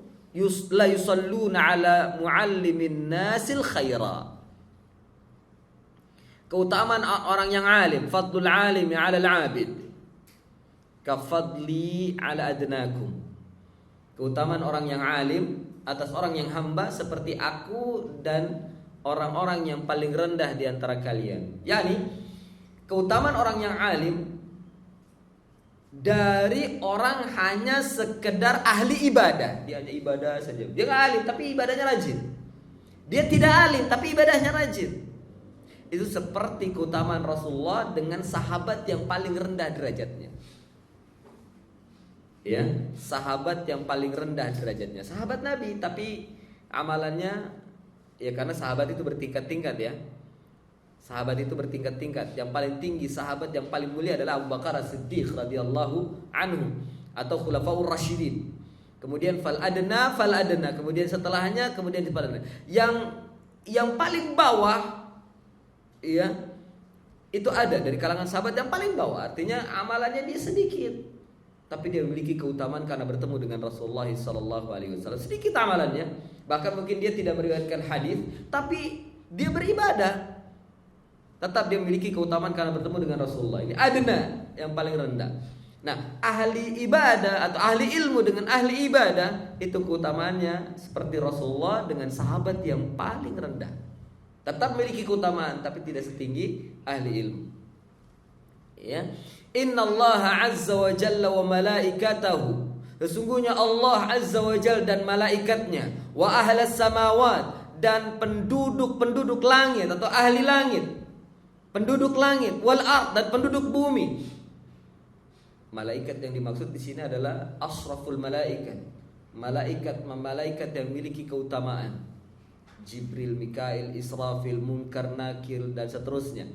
la yusalluna ala muallimin nasil khaira." Keutamaan orang yang alim, fadlul alimi ala al-abid ka fadli ala adnakum. Keutamaan orang yang alim atas orang yang hamba seperti aku dan orang-orang yang paling rendah di antara kalian. Yani keutamaan orang yang alim dari orang hanya sekedar ahli ibadah. Dia hanya ibadah saja. Dia nggak alim tapi ibadahnya rajin. Dia tidak alim tapi ibadahnya rajin. Itu seperti keutamaan Rasulullah dengan sahabat yang paling rendah derajatnya. Ya, sahabat yang paling rendah derajatnya. Sahabat Nabi tapi amalannya, ya karena sahabat itu bertingkat-tingkat ya. Sahabat itu bertingkat-tingkat. Yang paling tinggi, sahabat yang paling mulia adalah Abu Bakar As-Siddiq radhiyallahu anhu atau Khulafaur Rasyidin. Kemudian fal adna, kemudian setelahnya, kemudian di padana. Yang paling bawah, ya, itu ada dari kalangan sahabat yang paling bawah. Artinya amalannya dia sedikit, tapi dia memiliki keutamaan karena bertemu dengan Rasulullah sallallahu alaihi wasallam. Sedikit amalannya, bahkan mungkin dia tidak meriwayatkan hadis, tapi dia beribadah. Tetap dia memiliki keutamaan karena bertemu dengan Rasulullah. Ini adna, yang paling rendah. Nah, ahli ibadah atau ahli ilmu dengan ahli ibadah, itu keutamaannya seperti Rasulullah dengan sahabat yang paling rendah. Tetap memiliki keutamaan tapi tidak setinggi ahli ilmu. Ya. Inna Allah azza wa jalla wa malaikatahu, sesungguhnya Allah azza wa jalla dan malaikatnya, wa ahlas samawat, dan penduduk langit atau ahli langit, penduduk langit, wal ard, dan penduduk bumi. Malaikat yang dimaksud di sini adalah asraful malaikat, malaikat yang memiliki keutamaan. Jibril, Mikail, Israfil, Munkar, Nakir, dan seterusnya.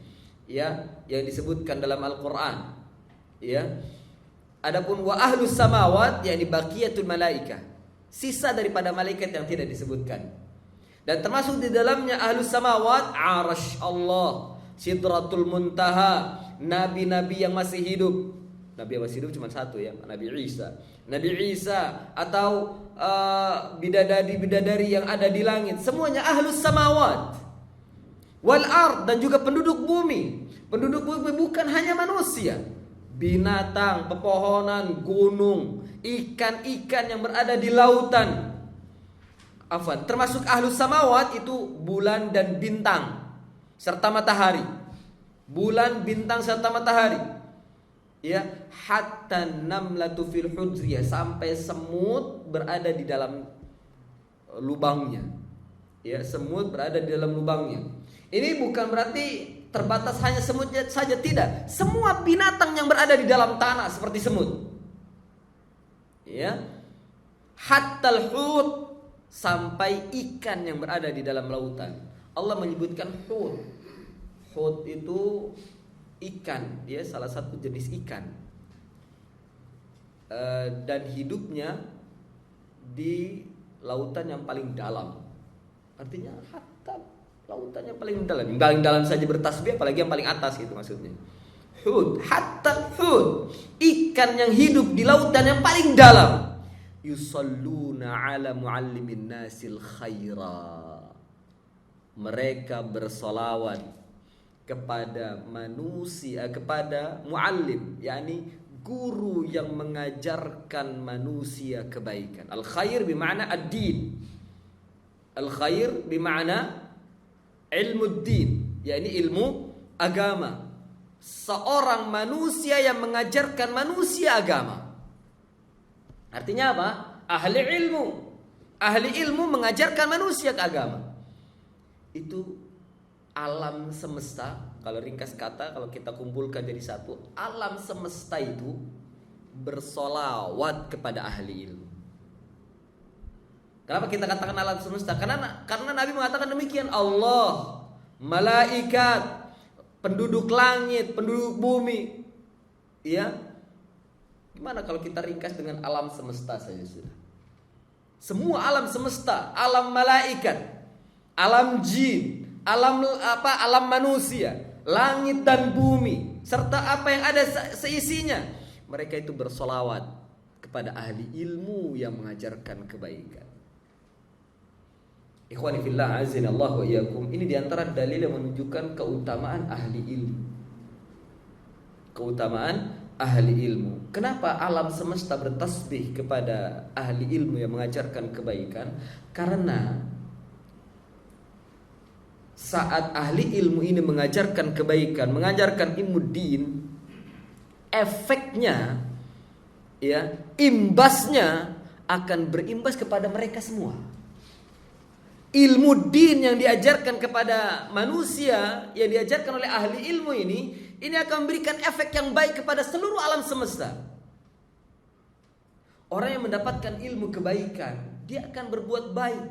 Ya, yang disebutkan dalam Al-Qur'an. Ya. Adapun wa ahlus samawat, yakni baqiyatul malaikah, sisa daripada malaikat yang tidak disebutkan. Dan termasuk di dalamnya ahlus samawat, arasy Allah, Sidratul Muntaha, nabi-nabi yang masih hidup. Nabi yang masih hidup cuma satu ya, Nabi Isa atau bidadari yang ada di langit, semuanya ahlus samawat. wal ard, dan juga penduduk bumi. Penduduk bumi bukan hanya manusia, binatang, pepohonan, gunung, ikan-ikan yang berada di lautan. Afwan, termasuk ahlus samawat itu bulan dan bintang serta matahari. Bulan, bintang serta matahari. Ya, hatta namlatu fil hujriyah, sampai semut berada di dalam lubangnya. Ya, semut berada di dalam lubangnya. Ini bukan berarti terbatas hanya semut saja, tidak. Semua binatang yang berada di dalam tanah seperti semut. Ya. Hattal hut, sampai ikan yang berada di dalam lautan. Allah menyebutkan hut. Hut itu ikan, dia salah satu jenis ikan. Dan hidupnya di lautan yang paling dalam. Artinya hatta lautan yang paling dalam. Yang paling dalam saja bertasbih, apalagi yang paling atas gitu maksudnya. Hud, hatta hud, ikan yang hidup di lautan yang paling dalam. Yusalluna ala muallimin nasil khaira. Mereka bersolawat kepada manusia, kepada muallim, yakni guru yang mengajarkan manusia kebaikan. Al khair bermakna ad-din. Al khair bermakna ilmu din, yakni ilmu agama. Seorang manusia yang mengajarkan manusia agama. Artinya apa? Ahli ilmu. Ahli ilmu mengajarkan manusia ke agama. Itu alam semesta. Kalau ringkas kata, kalau kita kumpulkan jadi satu, alam semesta itu bersolawat kepada ahli ilmu. Kenapa kita katakan alam semesta? Karena Nabi mengatakan demikian. Allah, malaikat, penduduk langit, penduduk bumi. Ya. Gimana kalau kita ringkas dengan alam semesta saja sudah? Semua alam semesta, alam malaikat, alam jin, alam manusia, langit dan bumi, serta apa yang ada seisinya. Mereka itu bersolawat kepada ahli ilmu yang mengajarkan kebaikan. Ikhwani fillah, azinallahu wa iyyakum. Ini diantara dalil yang menunjukkan keutamaan ahli ilmu. Keutamaan ahli ilmu. Kenapa alam semesta bertasbih kepada ahli ilmu yang mengajarkan kebaikan? Karena saat ahli ilmu ini mengajarkan kebaikan, mengajarkan ilmu din, efeknya, ya, imbasnya akan berimbas kepada mereka semua. Ilmu din yang diajarkan kepada manusia, yang diajarkan oleh ahli ilmu ini akan memberikan efek yang baik kepada seluruh alam semesta. Orang yang mendapatkan ilmu kebaikan, dia akan berbuat baik.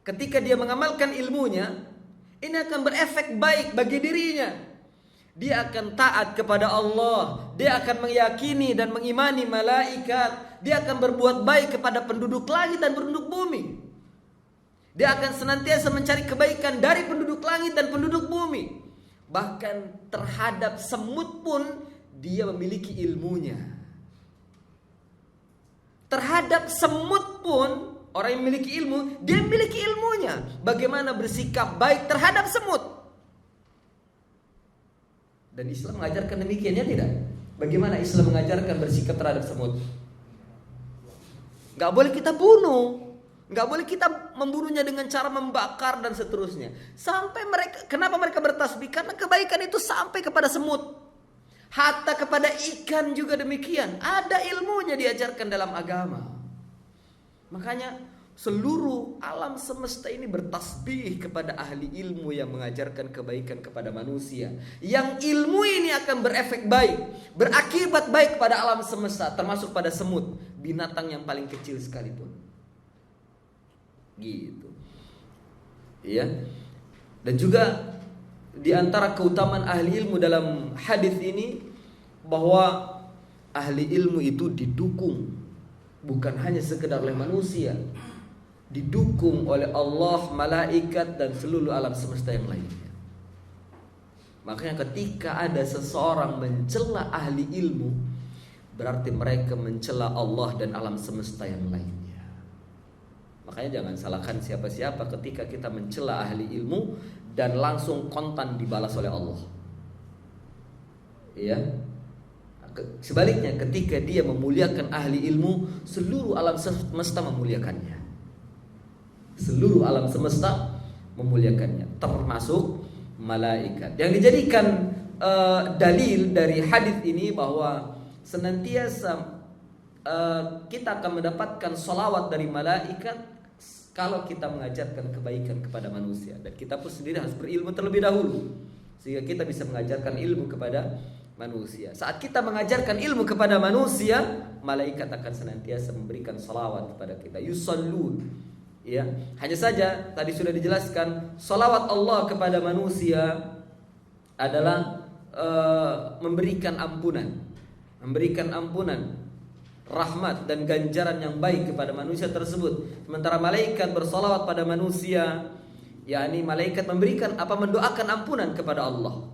Ketika dia mengamalkan ilmunya, ini akan berefek baik bagi dirinya. Dia akan taat kepada Allah, dia akan meyakini dan mengimani malaikat, dia akan berbuat baik kepada penduduk langit dan penduduk bumi. Dia akan senantiasa mencari kebaikan dari penduduk langit dan penduduk bumi. Bahkan terhadap semut pun dia memiliki ilmunya. Terhadap semut pun orang yang memiliki ilmu, dia memiliki ilmunya. Bagaimana bersikap baik terhadap semut. Dan Islam mengajarkan demikian, ya tidak? Bagaimana Islam mengajarkan bersikap terhadap semut? Gak boleh kita bunuh. Gak boleh kita membunuhnya dengan cara membakar dan seterusnya. Kenapa mereka bertasbih? Karena kebaikan itu sampai kepada semut. Hatta kepada ikan juga demikian. Ada ilmunya diajarkan dalam agama. Makanya seluruh alam semesta ini bertasbih kepada ahli ilmu yang mengajarkan kebaikan kepada manusia. Yang ilmu ini akan berefek baik, berakibat baik pada alam semesta, termasuk pada semut, binatang yang paling kecil sekalipun. Gitu. Iya. Dan juga di antara keutamaan ahli ilmu dalam hadis ini, bahwa ahli ilmu itu didukung bukan hanya sekedar oleh manusia, didukung oleh Allah, malaikat, dan seluruh alam semesta yang lainnya. Makanya ketika ada seseorang mencela ahli ilmu, berarti mereka mencela Allah dan alam semesta yang lainnya. Makanya jangan salahkan siapa-siapa ketika kita mencela ahli ilmu dan langsung kontan dibalas oleh Allah. Ya. Sebaliknya ketika dia memuliakan ahli ilmu, seluruh alam semesta memuliakannya. Seluruh alam semesta memuliakannya, termasuk malaikat. Yang dijadikan dalil dari hadis ini bahwa senantiasa kita akan mendapatkan salawat dari malaikat kalau kita mengajarkan kebaikan kepada manusia. Dan kita pun sendiri harus berilmu terlebih dahulu sehingga kita bisa mengajarkan ilmu kepada manusia. Saat kita mengajarkan ilmu kepada manusia, malaikat akan senantiasa memberikan salawat kepada kita. Yusallun. Ya, hanya saja tadi sudah dijelaskan, salawat Allah kepada manusia adalah memberikan ampunan, rahmat dan ganjaran yang baik kepada manusia tersebut. Sementara malaikat bersalawat pada manusia, yakni malaikat memberikan mendoakan ampunan kepada Allah.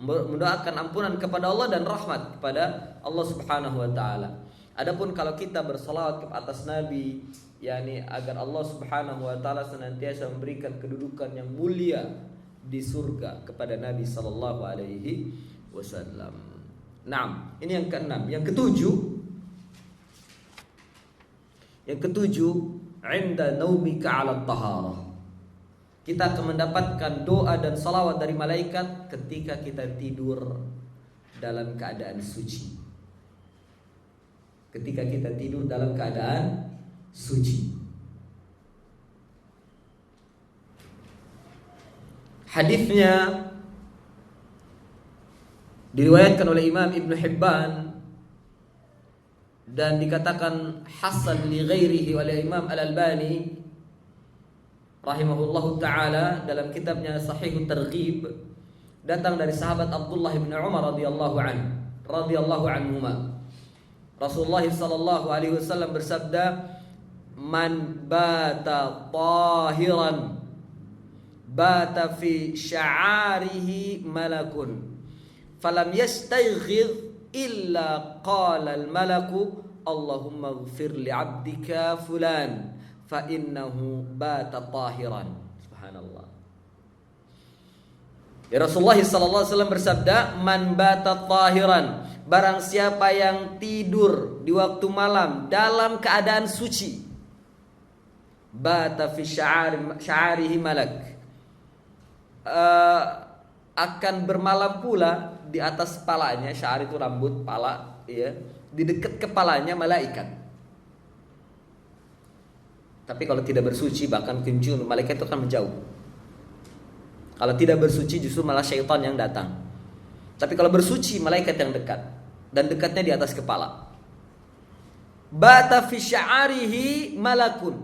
Mendoakan ampunan kepada Allah dan rahmat kepada Allah Subhanahu wa taala. Adapun kalau kita bersalawat ke atas Nabi, yakni agar Allah Subhanahu wa taala senantiasa memberikan kedudukan yang mulia di surga kepada Nabi sallallahu alaihi wasallam. Nah, ini yang keenam. Yang ketujuh, 'inda naumika 'ala taharah. Kita akan mendapatkan doa dan salawat dari malaikat ketika kita tidur dalam keadaan suci. Ketika kita tidur dalam keadaan suci. Hadisnya diriwayatkan oleh Imam Ibn Hibban dan dikatakan hasan li ghairihi oleh Imam Al-Albani rahimahullahu ta'ala dalam kitabnya Sahihut Targhib. Datang dari sahabat Abdullah bin Umar radhiyallahu anhuma. Rasulullah sallallahu alaihi wasallam bersabda, "Man bata tahiran bata fi sya'arihi malakun falam yastayghid illa qala al-malaku Allahumma ighfir li 'abdika fulan fa innahu bata tahiran." Subhanallah. Ya, Rasulullah sallallahu alaihi wasallam bersabda, "Man bata tahiran," barang siapa yang tidur di waktu malam dalam keadaan suci, bata fi sya'arihi malak, akan bermalam pula di atas kepalanya. Sya'ar itu rambut, pala, ya, di dekat kepalanya malaikat. Tapi kalau tidak bersuci, bahkan kencing, malaikat itu akan menjauh. Kalau tidak bersuci justru malah syaitan yang datang. Tapi kalau bersuci, malaikat yang dekat, dan dekatnya di atas kepala. Bata fi sya'arihi malakun,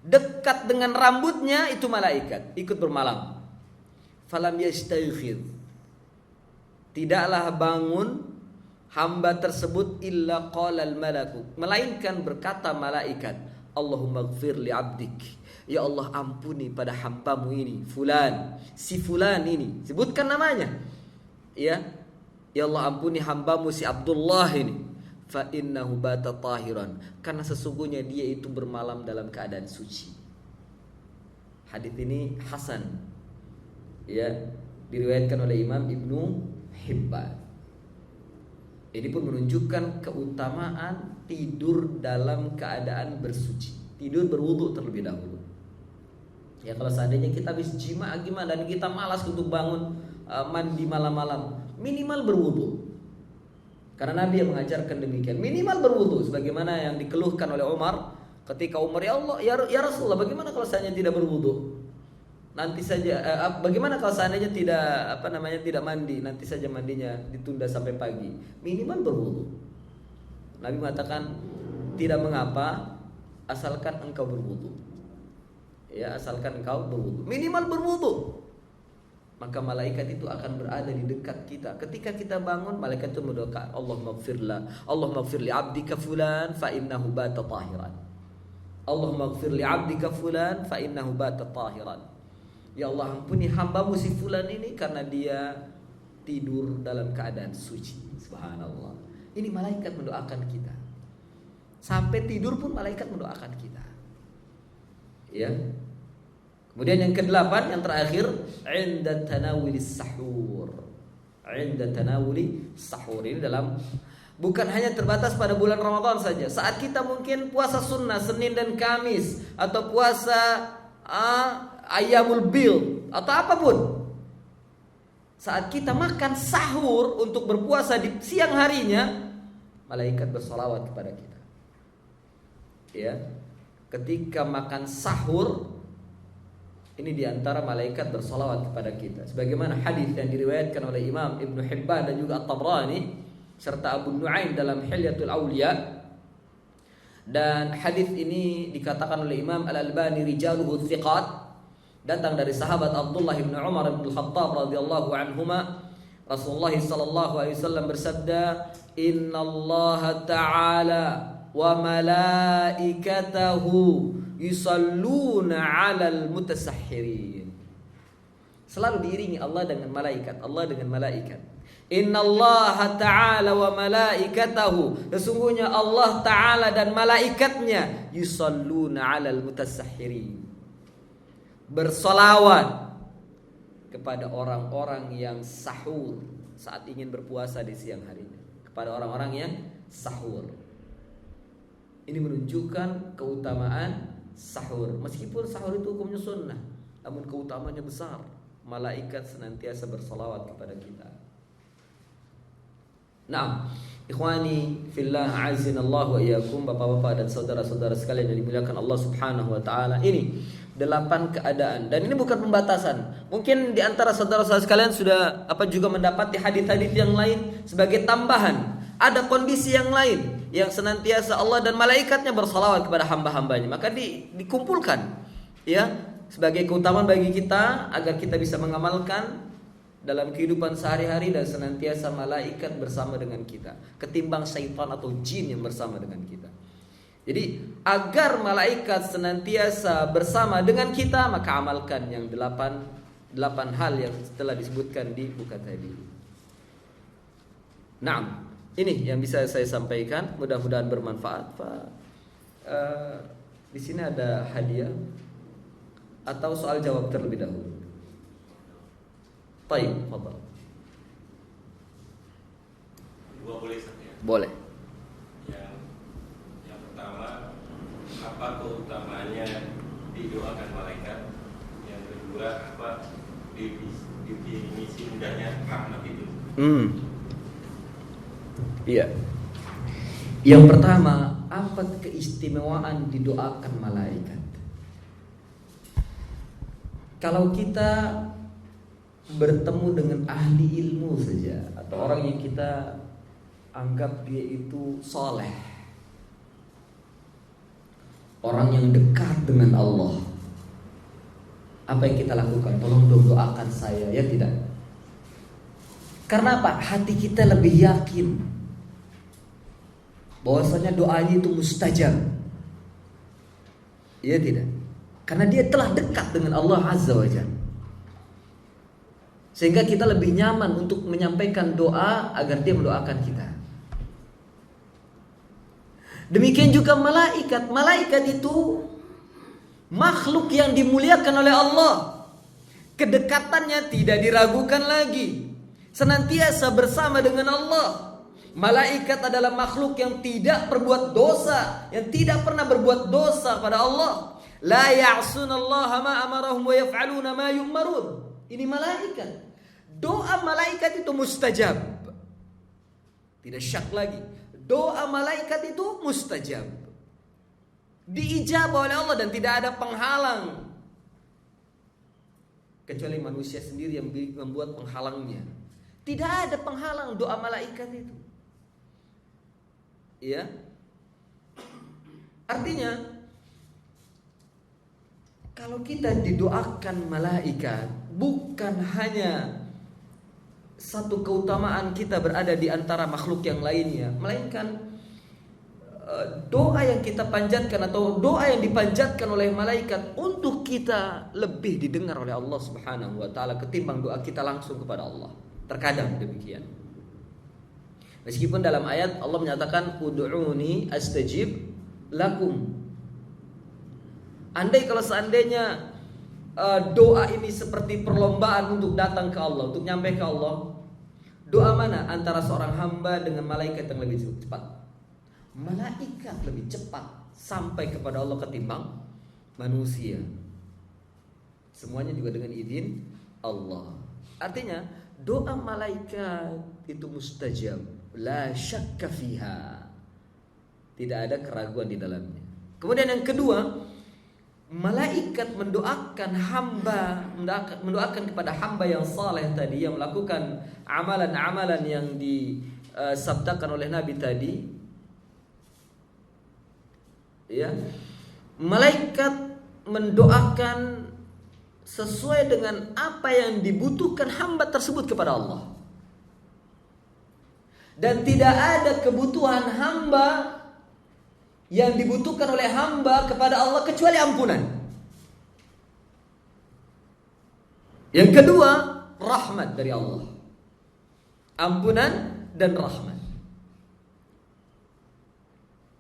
dekat dengan rambutnya itu malaikat ikut bermalam. Falam yastaykhid, tidaklah bangun hamba tersebut illa qalal malaku, melainkan berkata malaikat, Allahumma ighfir li 'abdik, ya Allah ampuni pada hambamu ini fulan, si fulan ini, sebutkan namanya, ya Allah ampuni hambamu si Abdullah ini, fa innahu bata tahiran, karena sesungguhnya dia itu bermalam dalam keadaan suci. Hadis ini hasan, ya, diriwayatkan oleh Imam Ibnu Hibban. Ini pun menunjukkan keutamaan tidur dalam keadaan bersuci, tidur berwudu terlebih dahulu. Ya, kalau seandainya kita habis jima gimana dan kita malas untuk bangun mandi malam-malam, minimal berwudu. Karena Nabi yang mengajarkan demikian, minimal berwudu, sebagaimana yang dikeluhkan oleh Umar ketika Umar, ya Allah, ya Rasulullah, bagaimana kalau seandainya tidak berwudu? Nanti saja, bagaimana kalau seandainya tidak mandi, nanti saja mandinya ditunda sampai pagi. Minimal berwudu. Nabi mengatakan tidak mengapa asalkan engkau berwudu. Ya, asalkan engkau berwudu. Minimal berwudu. Maka malaikat itu akan berada di dekat kita. Ketika kita bangun, malaikat itu mendoakan, Allahumma ighfir li 'abdika fulan fa innahu bata tahiran. Allahumma ighfir li 'abdika fulan fa innahu bata tahiran. Ya Allah ampuni hambamu si fulan ini karena dia tidur dalam keadaan suci. Subhanallah. Ini malaikat mendoakan kita. Sampai tidur pun malaikat mendoakan kita. Ya. Kemudian yang ke-8 yang terakhir, 'inda tanawulis sahur. 'Inda tanawuli sahur. Ini dalam bukan hanya terbatas pada bulan Ramadan saja. Saat kita mungkin puasa sunnah Senin dan Kamis atau puasa Ayyamul Bid atau apapun. Saat kita makan sahur untuk berpuasa di siang harinya, malaikat bersolawat kepada kita. Ya. Ketika makan sahur, ini diantara malaikat bersolawat kepada kita. Sebagaimana hadis yang diriwayatkan oleh Imam Ibn Hibban dan juga At-Tabrani serta Abu Nu'aim dalam Hilyatul Awliya. Dan hadis ini dikatakan oleh Imam Al-Albani rijaluhu thiqat. Datang dari sahabat Abdullah bin Umar bin Khattab radhiyallahu anhuma. Rasulullah sallallahu alaihi wasallam bersabda, "Innallaha ta'ala wa malaikatahu yusalluna 'alal mutasahhirin." Selalu diiringi Allah dengan malaikat, Allah dengan malaikat. Innallaha ta'ala wa malaikatahu, sesungguhnya Allah Ta'ala dan malaikatnya yusalluna 'alal mutasahhirin, bersolawat kepada orang-orang yang sahur saat ingin berpuasa di siang harinya, kepada orang-orang yang sahur. Ini menunjukkan keutamaan sahur. Meskipun sahur itu hukumnya sunnah, namun keutamaannya besar. Malaikat senantiasa bersolawat kepada kita. Nah, ikhwani fillah, azinallahu wa iyyakum, bapak-bapak dan saudara-saudara sekalian yang dimuliakan Allah Subhanahu wa taala. Ini 8 keadaan, dan ini bukan pembatasan. Mungkin di antara saudara-saudara sekalian sudah juga mendapati hadis-hadis yang lain sebagai tambahan. Ada kondisi yang lain yang senantiasa Allah dan malaikatnya bersalawat kepada hamba-hambanya, maka dikumpulkan ya sebagai keutamaan bagi kita agar kita bisa mengamalkan dalam kehidupan sehari-hari dan senantiasa malaikat bersama dengan kita ketimbang syaitan atau jin yang bersama dengan kita. Jadi agar malaikat senantiasa bersama dengan kita, maka amalkan yang 8 hal yang telah disebutkan di buku tadi. Nah, ini yang bisa saya sampaikan, mudah-mudahan bermanfaat. Di sini ada hadiah atau soal jawab terlebih dahulu. Baik, fadhal. Dua boleh saja. Boleh. Yang pertama, apa keutamaannya didoakan malaikat? Yang kedua, apa definisi mudahnya rahmat itu? Iya. Yang pertama, apa keistimewaan didoakan malaikat? Kalau kita bertemu dengan ahli ilmu saja atau orang yang kita anggap dia itu soleh, orang yang dekat dengan Allah, apa yang kita lakukan? Tolong doakan saya, ya tidak? Karena apa? Hati kita lebih yakin bahwasanya doanya itu mustajab. Iya tidak? Karena dia telah dekat dengan Allah Azza wa Jalla. Sehingga kita lebih nyaman untuk menyampaikan doa agar dia mendoakan kita. Demikian juga malaikat. Malaikat itu makhluk yang dimuliakan oleh Allah. Kedekatannya tidak diragukan lagi. Senantiasa bersama dengan Allah. Malaikat adalah makhluk yang tidak berbuat dosa, yang tidak pernah berbuat dosa pada Allah. La ya'sunallaha ma amarahum wa yaf'aluna ma yu'marun. Ini malaikat. Doa malaikat itu mustajab. Tidak syak lagi. Doa malaikat itu mustajab. Diijabah oleh Allah dan tidak ada penghalang. Kecuali manusia sendiri yang membuat penghalangnya. Tidak ada penghalang doa malaikat itu. Ya. Artinya, kalau kita didoakan malaikat, bukan hanya satu keutamaan kita berada di antara makhluk yang lainnya, melainkan doa yang kita panjatkan atau doa yang dipanjatkan oleh malaikat untuk kita lebih didengar oleh Allah Subhanahu wa taala ketimbang doa kita langsung kepada Allah. Terkadang demikian. Meskipun dalam ayat Allah menyatakan ud'uni astajib lakum. Andai kalau seandainya doa ini seperti perlombaan untuk datang ke Allah, untuk nyampe ke Allah, doa mana antara seorang hamba dengan malaikat yang lebih cepat? Malaikat lebih cepat sampai kepada Allah ketimbang manusia. Semuanya juga dengan izin Allah. Artinya doa malaikat itu mustajab, la syakka fiha. Tidak ada keraguan di dalamnya. Kemudian yang kedua, malaikat mendoakan hamba, mendoakan kepada hamba yang saleh tadi, yang melakukan amalan-amalan yang disabdakan oleh Nabi tadi. Ya, malaikat mendoakan sesuai dengan apa yang dibutuhkan hamba tersebut kepada Allah. Dan tidak ada kebutuhan hamba yang dibutuhkan oleh hamba kepada Allah kecuali ampunan. Yang kedua, rahmat dari Allah. Ampunan dan rahmat.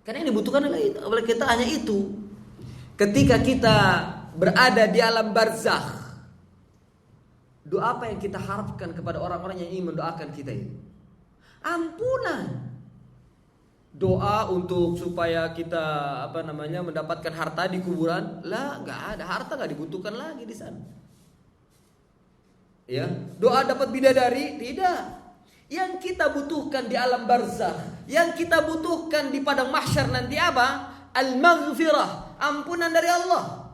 Karena yang dibutuhkan oleh kita hanya itu. Ketika kita berada di alam barzakh, doa apa yang kita harapkan kepada orang-orang yang ingin mendoakan kita ini? Ampunan. Doa untuk supaya kita mendapatkan harta di kuburan, lah nggak ada, harta nggak dibutuhkan lagi di sana. Ya, doa dapat bidadari, tidak. Yang kita butuhkan di alam barzakh, yang kita butuhkan di padang mahsyar nanti apa? Al-maghfirah, ampunan dari Allah.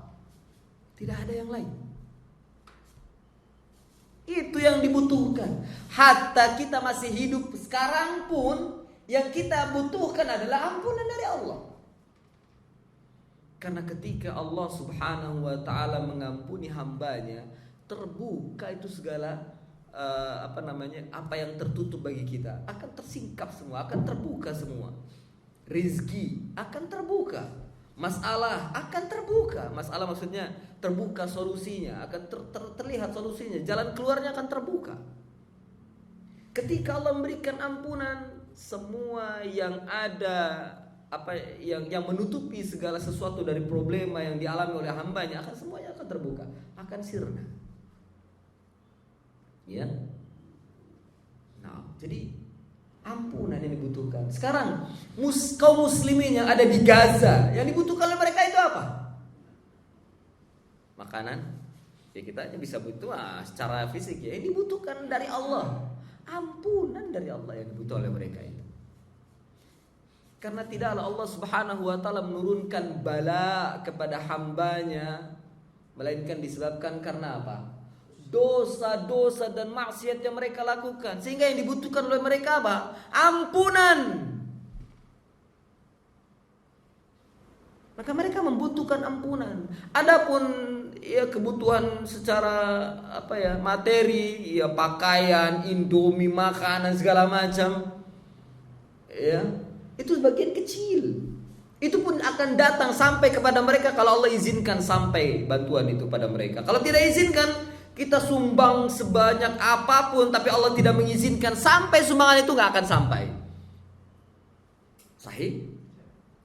Tidak ada yang lain. Itu yang dibutuhkan. Hatta kita masih hidup sekarang pun, yang kita butuhkan adalah ampunan dari Allah. Karena ketika Allah subhanahu wa ta'ala mengampuni hambanya, terbuka itu segala apa yang tertutup bagi kita akan tersingkap semua, akan terbuka semua. Rizki akan terbuka, masalah akan terbuka. Masalah maksudnya terbuka solusinya, akan terlihat solusinya, jalan keluarnya akan terbuka. Ketika Allah memberikan ampunan, semua yang ada yang menutupi segala sesuatu dari problema yang dialami oleh hambanya semuanya akan terbuka, akan sirna. Ya. Nah, jadi ampunan yang dibutuhkan. Sekarang kaum muslimin yang ada di Gaza, yang dibutuhkan oleh mereka itu apa? Makanan. Ya kita hanya bisa butuh secara fisik ya. Ini dibutuhkan dari Allah. Ampunan dari Allah yang dibutuhkan oleh mereka itu. Karena tidaklah Allah subhanahu wa ta'ala menurunkan bala kepada hambanya, melainkan disebabkan karena apa? Dosa-dosa dan maksiat yang mereka lakukan. Sehingga yang dibutuhkan oleh mereka apa? Ampunan. Maka mereka membutuhkan ampunan. Adapun ya kebutuhan secara materi, ya pakaian, indomie, makanan segala macam, ya itu sebagian kecil. Itu pun akan datang sampai kepada mereka kalau Allah izinkan sampai bantuan itu pada mereka. Kalau tidak izinkan, kita sumbang sebanyak apapun, tapi Allah tidak mengizinkan sampai sumbangan itu nggak akan sampai. Sahih?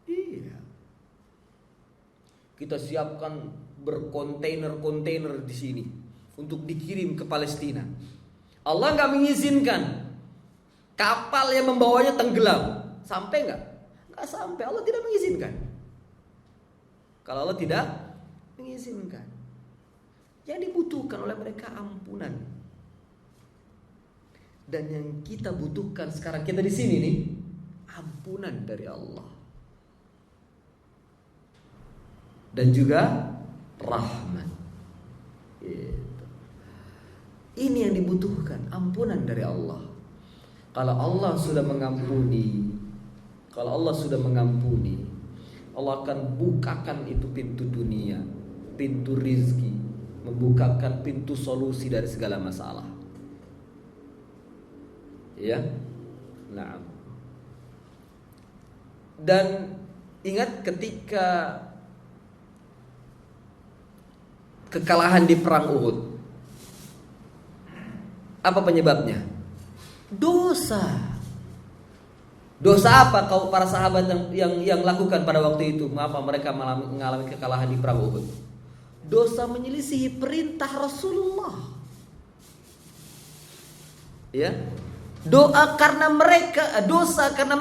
Iya. Kita siapkan berkontainer-kontainer di sini untuk dikirim ke Palestina. Allah nggak mengizinkan kapal yang membawanya tenggelam. Sampai nggak? Nggak sampai. Allah tidak mengizinkan. Kalau Allah tidak mengizinkan, yang dibutuhkan oleh mereka ampunan. Dan yang kita butuhkan sekarang kita di sini nih, ampunan dari Allah. Dan juga rahmat. Gitu. Ini yang dibutuhkan, ampunan dari Allah. Kalau Allah sudah mengampuni, Allah akan bukakan itu pintu dunia, pintu rizki, membukakan pintu solusi dari segala masalah. Ya. Nah. Dan ingat ketika kekalahan di perang Uhud, apa penyebabnya? Dosa. Dosa apa kau para sahabat yang lakukan pada waktu itu? Mengapa mereka mengalami kekalahan di perang Uhud? Dosa menyelisihi perintah Rasulullah. Ya. Dosa karena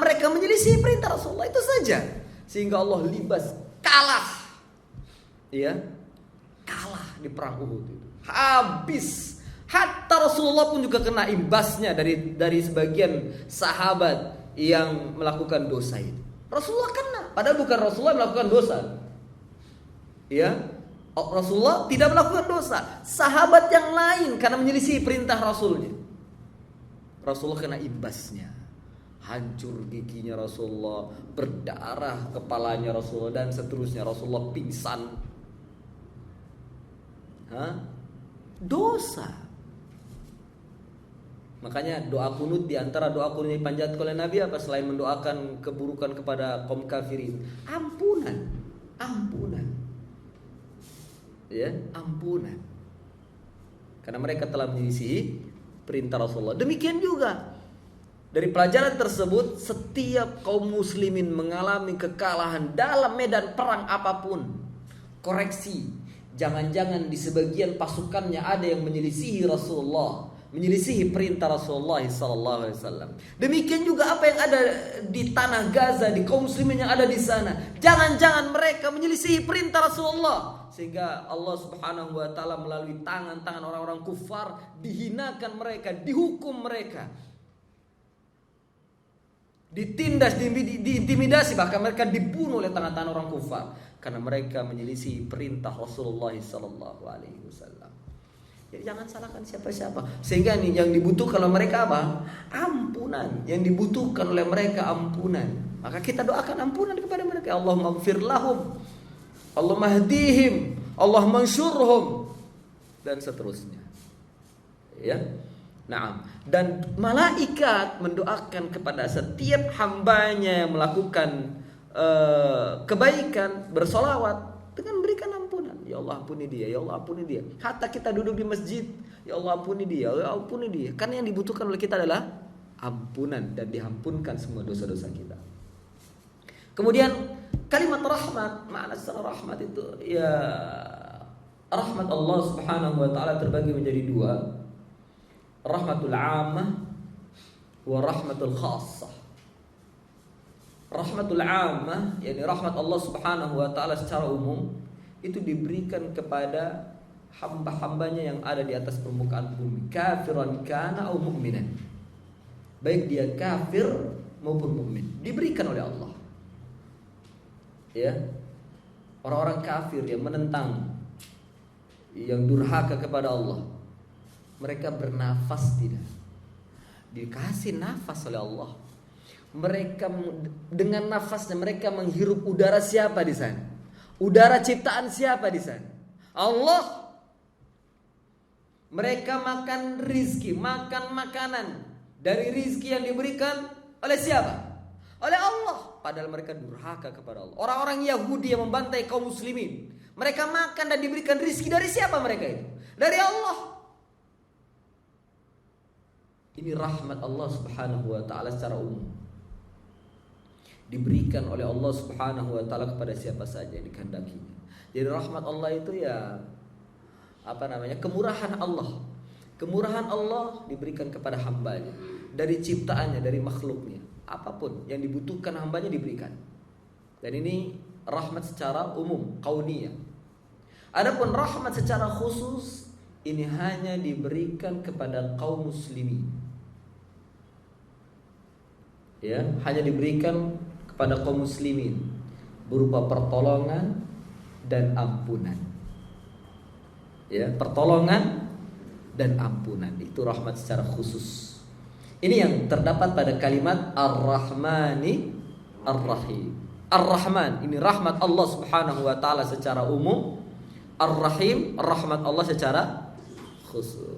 mereka menyelisih perintah Rasulullah, itu saja. Sehingga Allah libas, kalah. Ya. Kalah di perang Uhud itu. Habis. Hatta Rasulullah pun juga kena imbasnya dari sebagian sahabat yang melakukan dosa itu. Rasulullah kena, padahal bukan Rasulullah yang melakukan dosa. Ya. Rasulullah tidak melakukan dosa. Sahabat yang lain karena menyelisih perintah Rasulnya. Rasulullah kena imbasnya. Hancur giginya Rasulullah, berdarah kepalanya Rasulullah, dan seterusnya. Rasulullah pingsan. Dosa. Makanya doa kunut, di antara doa kunut yang dipanjatkan oleh Nabi apa selain mendoakan keburukan kepada kaum kafirin? Ampunan. Ya, ampunan. Karena mereka telah menyelisihi perintah Rasulullah. Demikian juga dari pelajaran tersebut, setiap kaum muslimin mengalami kekalahan dalam medan perang apapun, koreksi, jangan-jangan di sebagian pasukannya ada yang menyelisihi Rasulullah, menyelisihi perintah Rasulullah SAW. Demikian juga apa yang ada di tanah Gaza, di kaum muslimin yang ada di sana, jangan-jangan mereka menyelisihi perintah Rasulullah, sehingga Allah Subhanahu wa taala melalui tangan-tangan orang-orang kufar dihinakan mereka, dihukum mereka, ditindas, diintimidasi, bahkan mereka dibunuh oleh tangan-tangan orang kufar karena mereka menyelisih perintah Rasulullah sallallahu alaihi wasallam. Jadi jangan salahkan siapa-siapa. Sehingga nih yang dibutuhkan oleh mereka apa? Ampunan. Yang dibutuhkan oleh mereka ampunan. Maka kita doakan ampunan kepada mereka. Allahumma ighfir lahum, Allahumma hdihim, Allahumma ansurhum, dan seterusnya. Ya. Nah, dan malaikat mendoakan kepada setiap hambanya yang melakukan kebaikan, bersolawat dengan berikan ampunan. Ya Allah ampuni dia, ya Allah ampuni dia. Hatta kita duduk di masjid, ya Allah ampuni dia, ya Allah ampuni dia. Karena yang dibutuhkan oleh kita adalah ampunan dan diampunkan semua dosa-dosa kita. Kemudian kalimat rahmat, makna secara rahmat itu ya, rahmat Allah Subhanahu wa taala terbagi menjadi dua. Rahmatul 'ammah wa rahmatul khassah. Rahmatul 'ammah, yakni rahmat Allah Subhanahu wa taala secara umum, itu diberikan kepada hamba-hambanya yang ada di atas permukaan bumi, kafiran kana au mu'minan. Baik dia kafir maupun mukmin, diberikan oleh Allah. Ya. Orang-orang kafir yang menentang, yang durhaka kepada Allah, mereka bernafas tidak, dikasih nafas oleh Allah. Mereka dengan nafasnya mereka menghirup udara siapa di sana? Udara ciptaan siapa di sana? Allah. Mereka makan rizki, makan makanan dari rizki yang diberikan oleh siapa? Oleh Allah. Padahal mereka durhaka kepada Allah. Orang-orang Yahudi yang membantai kaum muslimin, mereka makan dan diberikan rizki dari siapa mereka itu? Dari Allah. Ini rahmat Allah Subhanahu wa taala secara umum, diberikan oleh Allah Subhanahu wa taala kepada siapa saja yang dikehendakinya. Jadi rahmat Allah itu ya kemurahan Allah. Kemurahan Allah diberikan kepada hambanya, dari ciptaannya, dari makhluknya. Apapun yang dibutuhkan hambanya diberikan. Dan ini rahmat secara umum, kauniyah. Adapun rahmat secara khusus, ini hanya diberikan kepada kaum muslimin. Ya, hanya diberikan kepada kaum muslimin berupa pertolongan dan ampunan. Ya, pertolongan dan ampunan itu rahmat secara khusus. Ini yang terdapat pada kalimat Ar-Rahmani Ar-Rahim. Ar-Rahman ini rahmat Allah Subhanahu wa taala secara umum. Ar-Rahim rahmat Allah secara khusus.